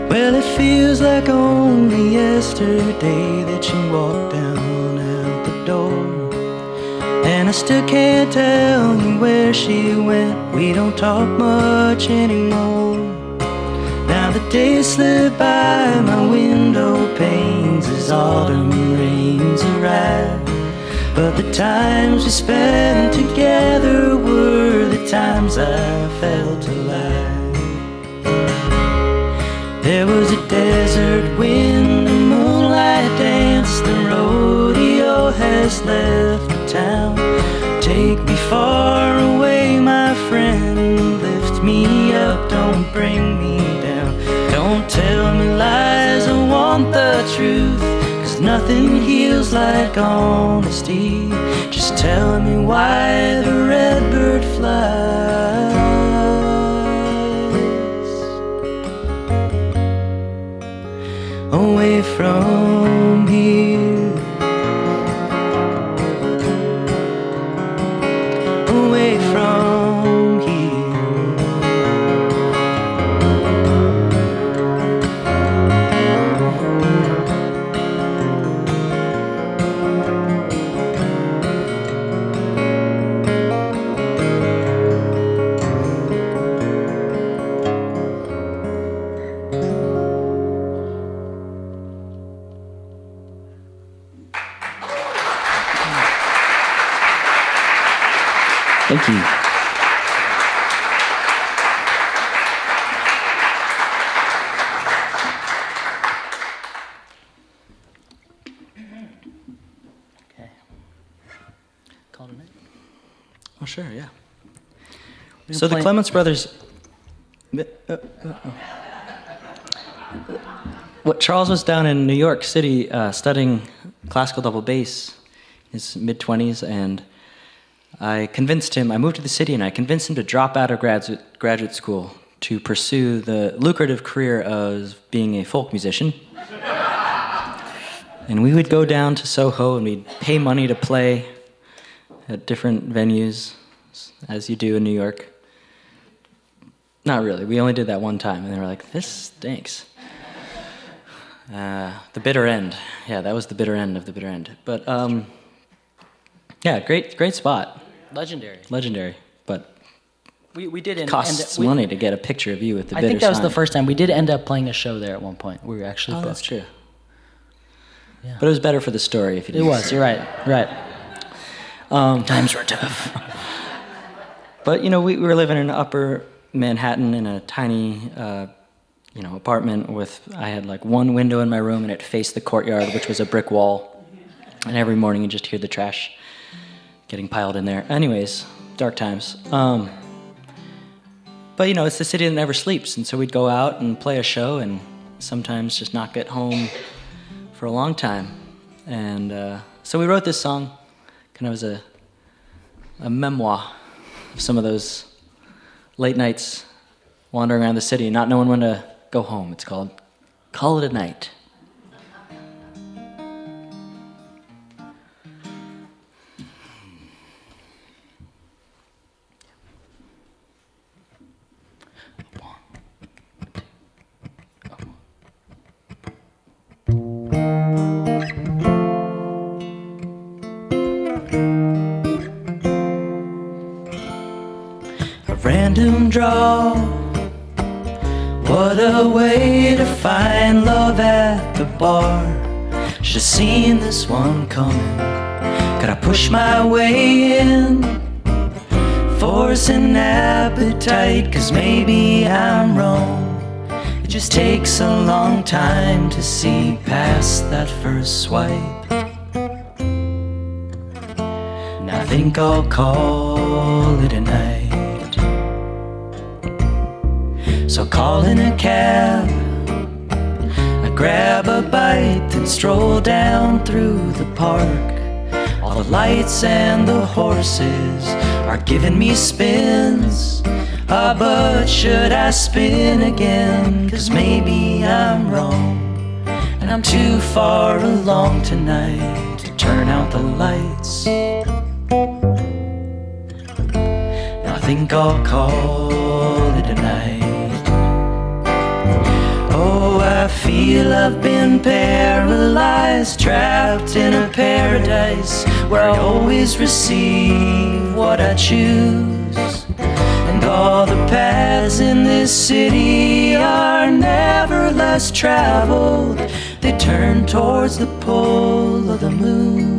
Well, it feels like only yesterday that you walked down out the door. And I still can't tell you where she went. We don't talk much anymore. Now the days slip by my window panes as autumn rains arrive. But the times we spent together were the times I felt alive. There was a desert wind, a moonlight dance. The rodeo has left the town. take me far away, my friend. Lift me up, don't bring me down. Don't tell me lies, I want the truth. 'Cause nothing heals like honesty. Just tell me why the red bird flies away from here, away from here. Thank you. Okay. Call tonight. Oh, sure, yeah. We're So the playing- Clements brothers. What Charles was down in New York City studying classical double bass in his mid-20s, and I moved to the city and I convinced him to drop out of graduate school to pursue the lucrative career of being a folk musician. And we would go down to Soho and we'd pay money to play at different venues, as you do in New York. Not really, we only did that one time and they were like, this stinks. The bitter end. Yeah, that was the bitter end of the bitter end. But yeah, great spot. Legendary, but We did end costs money to get a picture of you with the I bitter think that was the sign. first time. We did end up playing a show there at one point. We were actually Oh, booked. that's true. Yeah. But it was better for the story if you It didn't. was, you're right. Times were tough. But we were living in Upper Manhattan in a tiny, apartment with. I had like one window in my room and it faced the courtyard, which was a brick wall. And every morning you just hear the trash getting piled in there. Anyways, dark times. But it's the city that never sleeps, and so we'd go out and play a show, and sometimes just not get home for a long time. And so we wrote this song, kind of as a memoir of some of those late nights wandering around the city, not knowing when to go home. It's called "Call It a Night." Random draw. What a way to find love at the bar. Should've seen this one coming. Gotta push my way in, force an appetite, 'cause maybe I'm wrong. It just takes a long time to see past that first swipe. And I think I'll call it a night. So call in a cab, I grab a bite, then stroll down through the park. All the lights and the horses are giving me spins. But should I spin again? 'Cause maybe I'm wrong, and I'm too far along tonight to turn out the lights. I think I'll call it a night. Oh, I feel I've been paralyzed, trapped in a paradise where I always receive what I choose. And all the paths in this city are never less traveled. They turn towards the pole of the moon.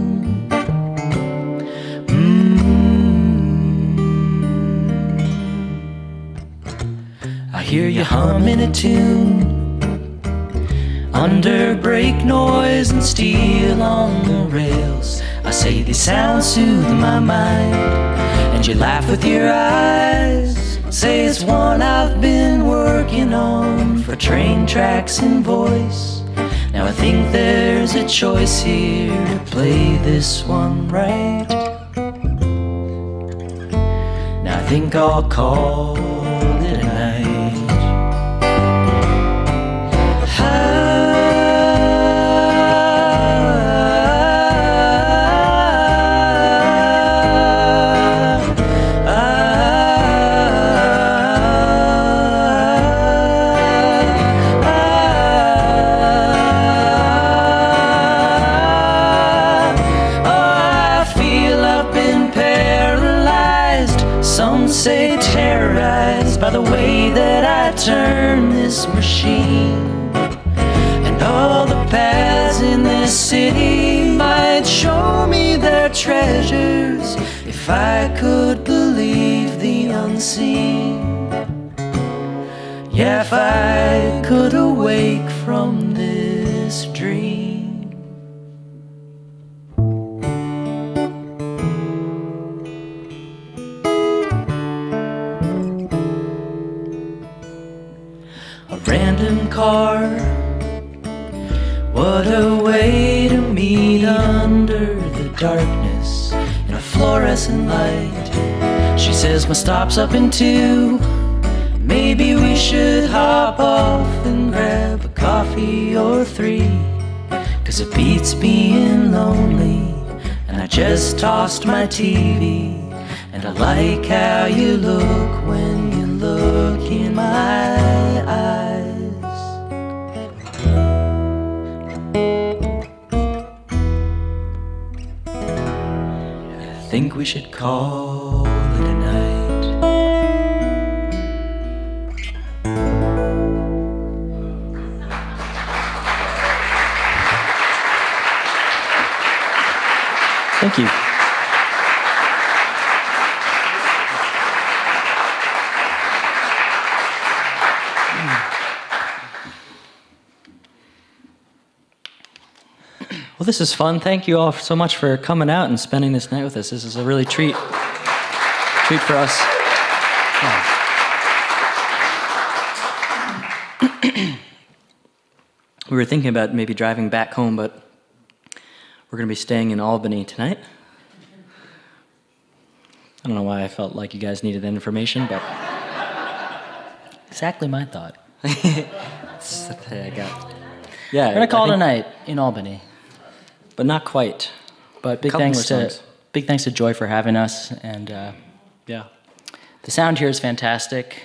I hear you humming a tune under brake noise and steel on the rails. I say these sounds soothe my mind, and you laugh with your eyes. Say it's one I've been working on for train tracks and voice. Now I think there's a choice here to play this one right. Now I think I'll call it a night. Say terrorized by the way that I turn this machine. And all the paths in this city might show me their treasures if I could believe the unseen. Yeah, if I could awake from this dream. Random car, what a way to meet under the darkness in a fluorescent light. She says my stop's up in 2, maybe we should hop off and grab a coffee or 3, 'cause it beats being lonely, and I just tossed my TV, and I like how you look when you look in my eyes. I think we should call it a night. Thank you. Well, this is fun. Thank you all so much for coming out and spending this night with us. This is a really treat for us. We were thinking about maybe driving back home, but we're going to be staying in Albany tonight. I don't know why I felt like you guys needed that information, but Exactly my thought. it's the thing I got. Yeah, We're gonna call it a night in Albany. but not quite. But big Couple thanks more to songs. Joy for having us, and Yeah. the sound here is fantastic.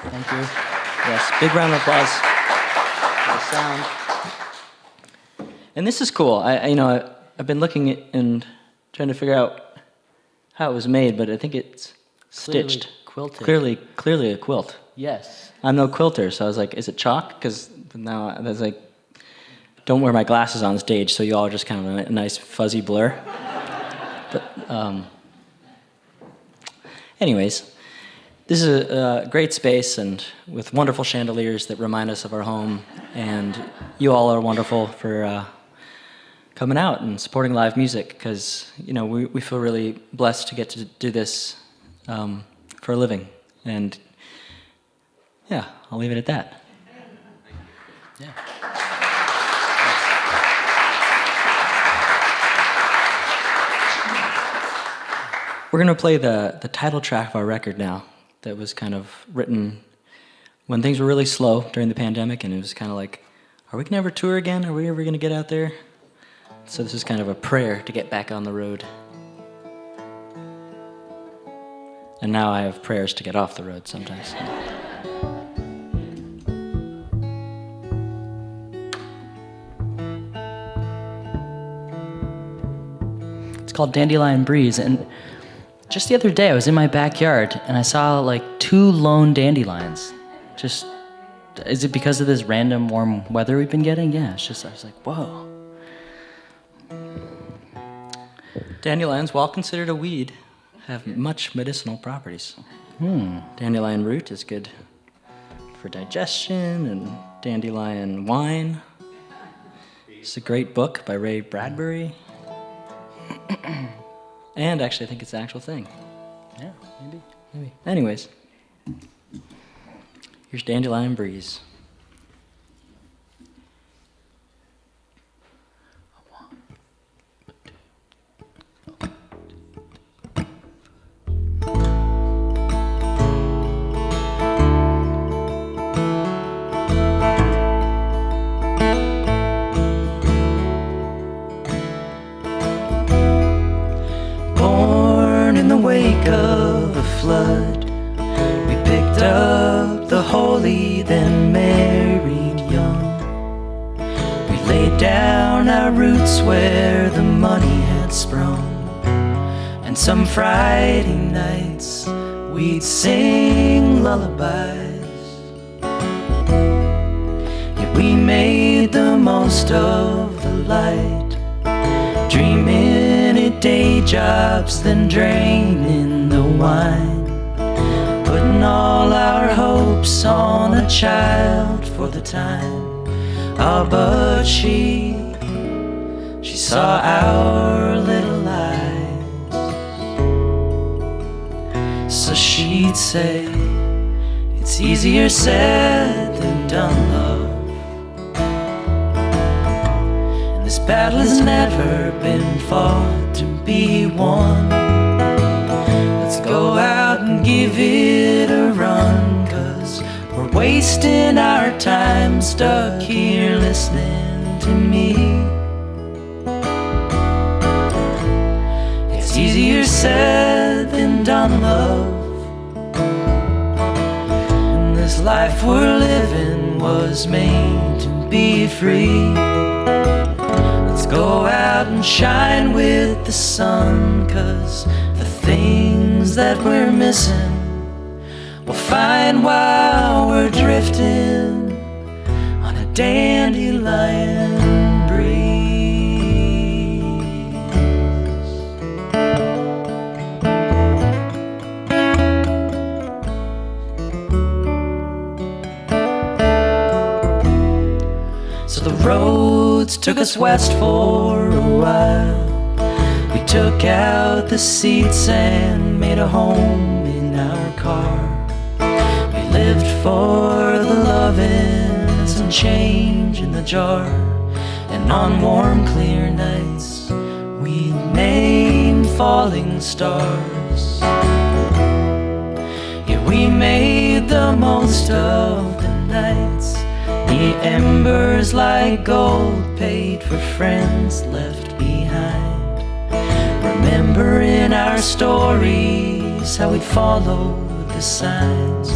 Thank you. Yes, big round of applause for the sound. And this is cool. I've been looking at and trying to figure out how it was made, but I think it's stitched. Quilted. Clearly a quilt. Yes. I'm no quilter, so I was like, is it chalk? Because now I was like, don't wear my glasses on stage, so you all are just kind of a nice fuzzy blur. But anyways, this is a great space and with wonderful chandeliers that remind us of our home. And you all are wonderful for coming out and supporting live music because we feel really blessed to get to do this for a living. And yeah, I'll leave it at that. Yeah. We're going to play the title track of our record now that was kind of written when things were really slow during the pandemic, and it was kind of like, are we going to ever tour again? Are we ever going to get out there? So this is kind of a prayer to get back on the road. And now I have prayers to get off the road sometimes. It's called Dandelion Breeze, and just the other day I was in my backyard and I saw like 2 lone dandelions. Just, is it because of this random warm weather we've been getting? Yeah, it's just, I was like, whoa. Dandelions, while considered a weed, have much medicinal properties. Dandelion root is good for digestion, and dandelion wine It's a great book by Ray Bradbury. And actually, I think it's an actual thing. Yeah, maybe. Anyways, here's Dandelion Breeze. In the wake of a flood, we picked up the holy, then married young. We laid down our roots where the money had sprung, and some Friday nights we'd sing lullabies. Yet we made the most of the light, dreaming day jobs, then draining the wine, putting all our hopes on a child for the time. Oh, but she saw our little eyes, so she'd say, it's easier said than done, love. This battle has never been fought to be won. Let's go out and give it a run, 'cause we're wasting our time stuck here listening to me. It's easier said than done, love. And this life we're living was made to be free. Go out and shine with the sun, 'cause the things that we're missing we'll find while we're drifting on a dandelion breeze. So the roads took us west for a while. We took out the seats and made a home in our car. We lived for the lovins and change in the jar. And on warm, clear nights, we named falling stars. Yeah, we made the most of the nights. The embers like gold paid for friends left behind. Remembering our stories, how we'd followed the signs.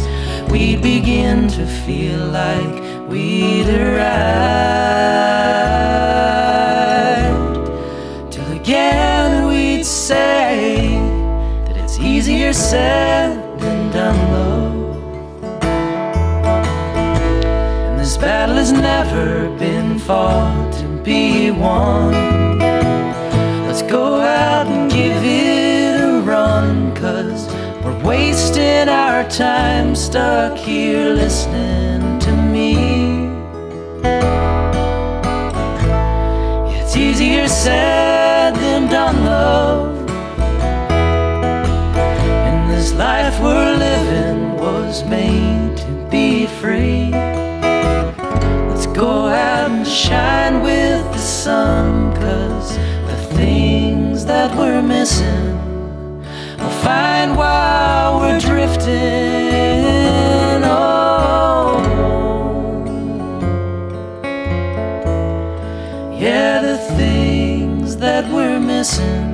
We'd begin to feel like we'd arrived. Till again we'd say that it's easier said than done, love. This battle has never been fought to be won. Let's go out and give it a run, 'cause we're wasting our time stuck here listening to me. Yeah, it's easier said than done, love. And this life we're living was made to be free. Go out and shine with the sun, 'cause the things that we're missing we'll find while we're drifting. Oh, yeah, the things that we're missing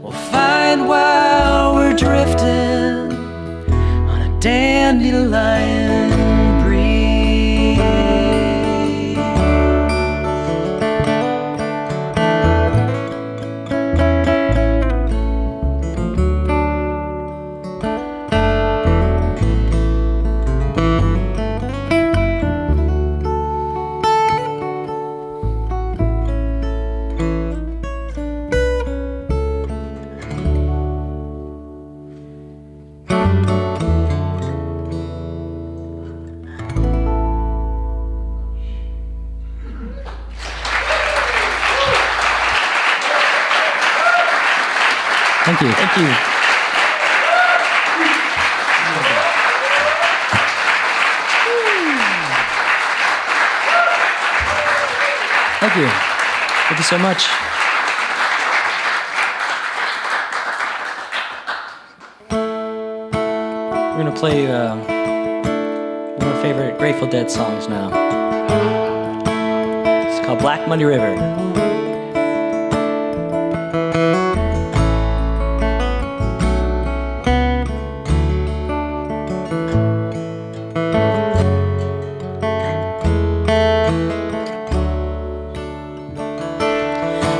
we'll find while we're drifting on a dandelion. Thank you. Thank you. Thank you. Thank you so much. We're going to play one of my favorite Grateful Dead songs now. It's called Black Muddy River.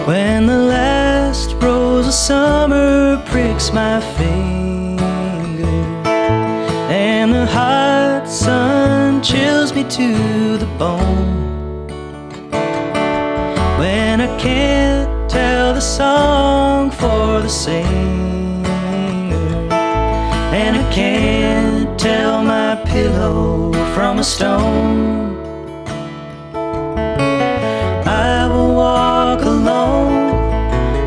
When the last rose of summer pricks my finger and the hot sun chills me to the bone, when I can't tell the song for the singer and I can't tell my pillow from a stone, I will walk alone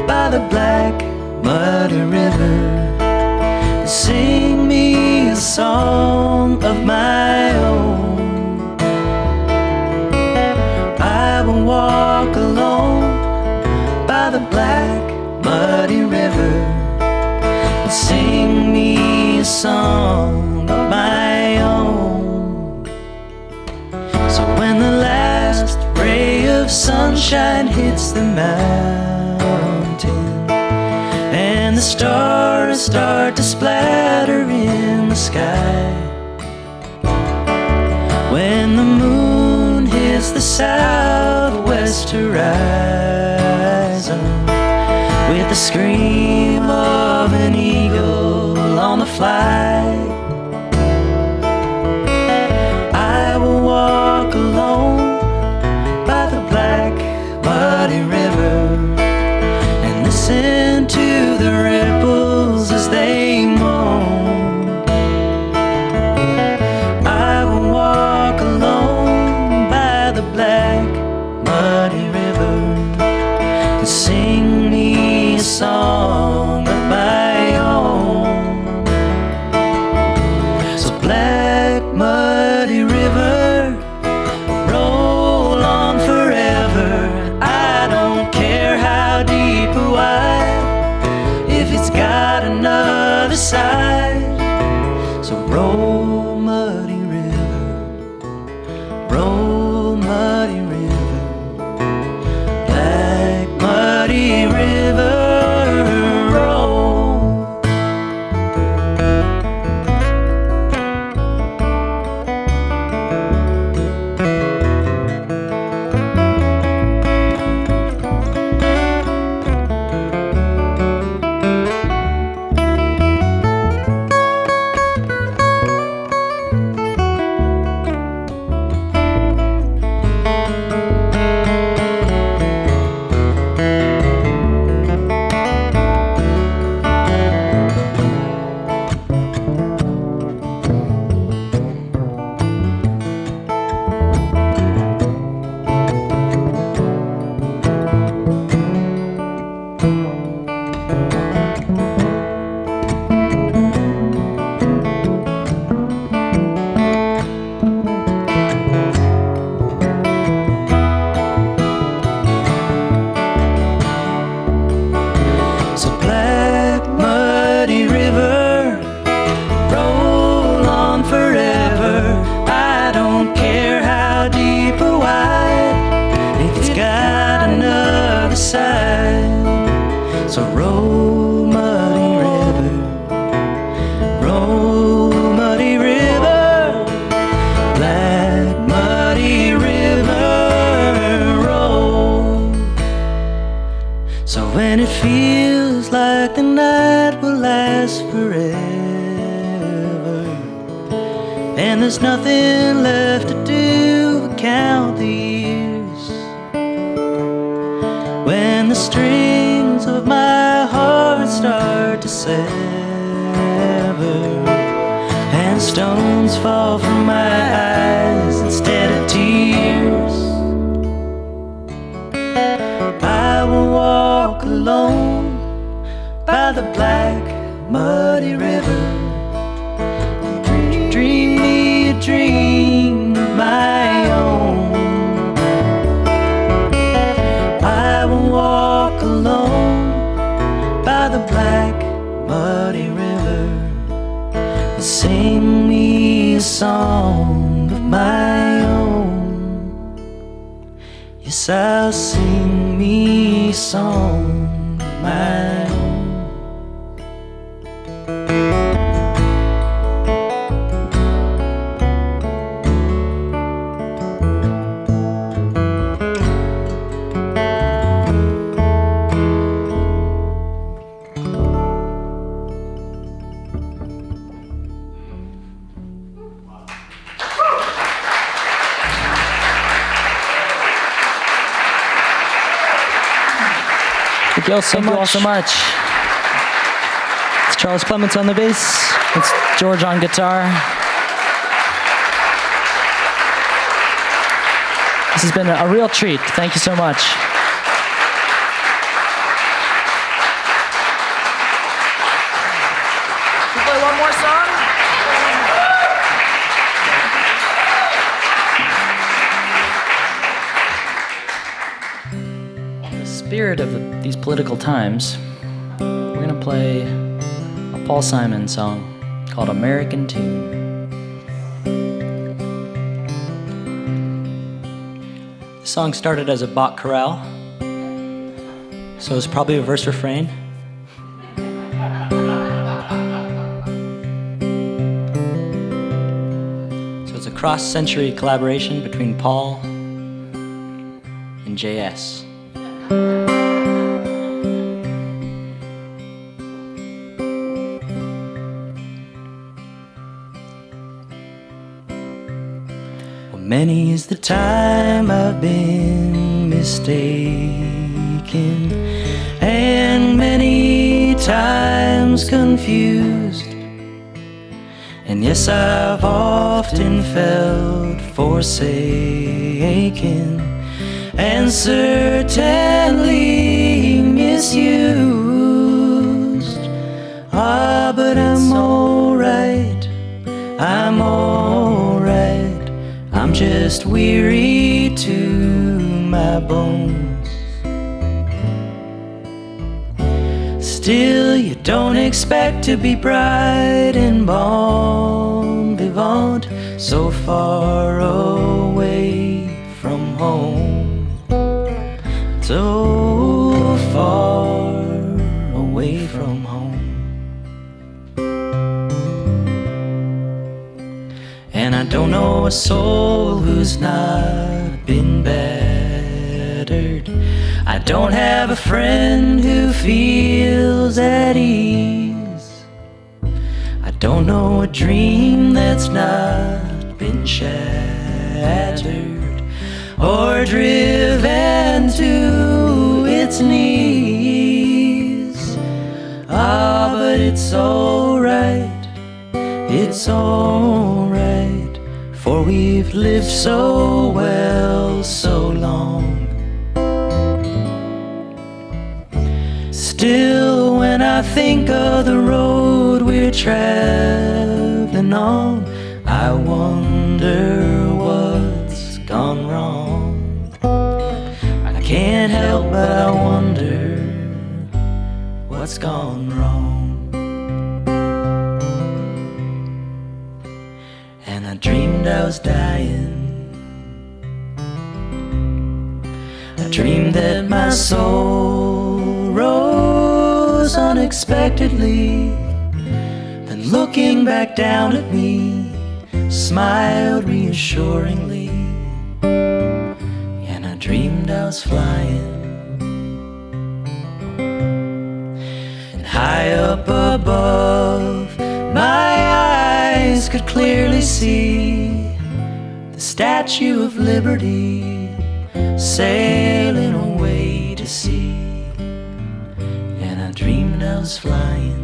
by the black muddy river and sing me a song of my own. I will walk alone by the black muddy river and sing me a song of my own. So when the last ray of sunshine hits the mountain and the stars start to splatter in the sky, when the moon hits the southwest horizon with the scream of an eagle on the flight, I will walk alone by the black muddy river and listen to the ripples as they moan. I will walk alone by the black muddy river and sing me a song of my own. So black muddy river, roll on forever. I don't care how deep or wide, if it's got another side. So roll muddy river, roll muddy river, black muddy river, roll. So black muddy river, roll on forever. I don't care how deep or wide, if it's got another side. So roll muddy river, roll muddy river, black muddy river, roll. So when it feels like the night will last forever and there's nothing left to do but count the years, when the strings of my heart start to sever and stones fall from my eyes instead of tears, I will walk alone by by the black, muddy river. Dream me a dream of my own. I will walk alone by the black, muddy river, and sing me a song of my own. Yes, I'll sing me a song of my own. Thank you all so much. It's Charles Clements on the bass. It's George on guitar. This has been a real treat. Thank you so much. Can we play one more song? In the spirit of these political times, we're going to play a Paul Simon song called American Tune. The song started as a Bach chorale, so it's probably a verse refrain. So it's a cross-century collaboration between Paul and J.S. Many is the time I've been mistaken, and many times confused. And yes, I've often felt forsaken, and certainly misused. Ah, but I'm alright, I'm alright. I'm just weary to my bones. Still, you don't expect to be bright and bon vivant so far away from home, so far away from home. And I don't know a soul who's not been battered. I don't have a friend who feels at ease. I don't know a dream that's not been shattered or driven to its knees. Ah, but it's alright, it's alright, for we've lived so well so long. Still, when I think of the road we're traveling on, I wonder what's gone wrong. I can't help but I wonder what's gone wrong. And I dreamed I was dying. I dreamed that my soul rose unexpectedly, then looking back down at me, smiled reassuringly. And I dreamed I was flying, and high up above, my eyes could clearly see the Statue of Liberty sailing away to sea. And I dreamed I was flying.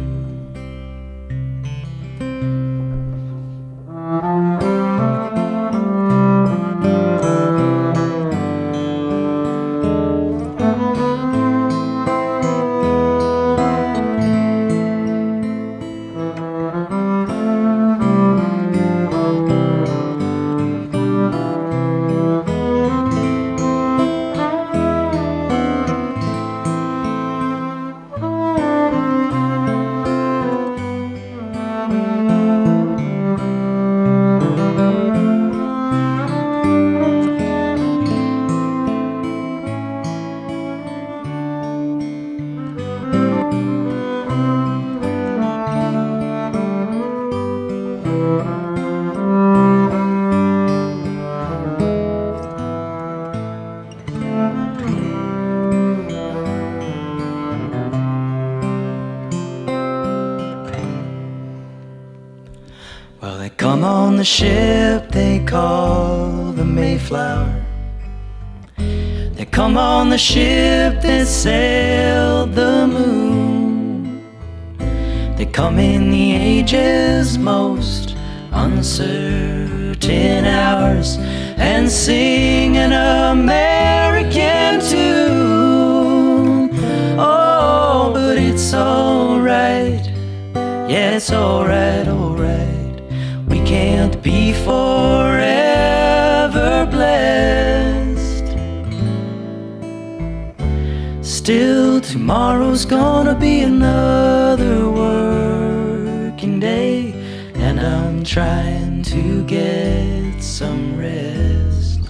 come on the ship they call the Mayflower. They come on the ship that sailed the moon. They come in the age's most uncertain hours and sing an American tune. Oh, but it's alright, yeah, it's alright, alright. We can't be forever blessed. Still, tomorrow's gonna be another working day, and I'm trying to get some rest.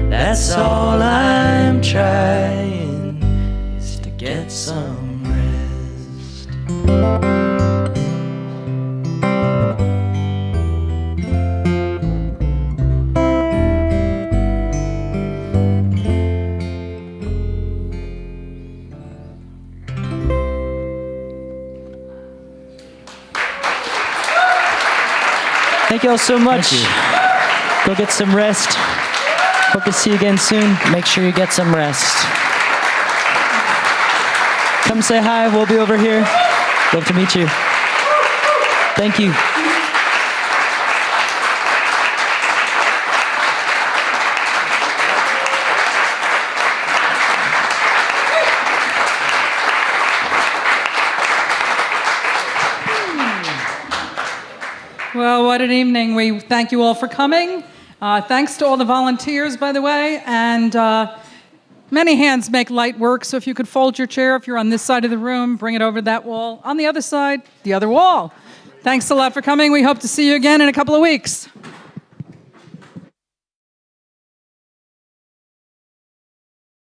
That's all I'm trying, is to get some rest. Thank you all so much. Go get some rest. Hope to see you again soon. Make sure you get some rest. Come say hi. We'll be over here. Love to meet you. Thank you. Well, what an evening. We thank you all for coming. Thanks to all the volunteers, by the way. And many hands make light work, so if you could fold your chair, if you're on this side of the room, bring it over that wall. On the other side, the other wall. Thanks a lot for coming. We hope to see you again in a couple of weeks.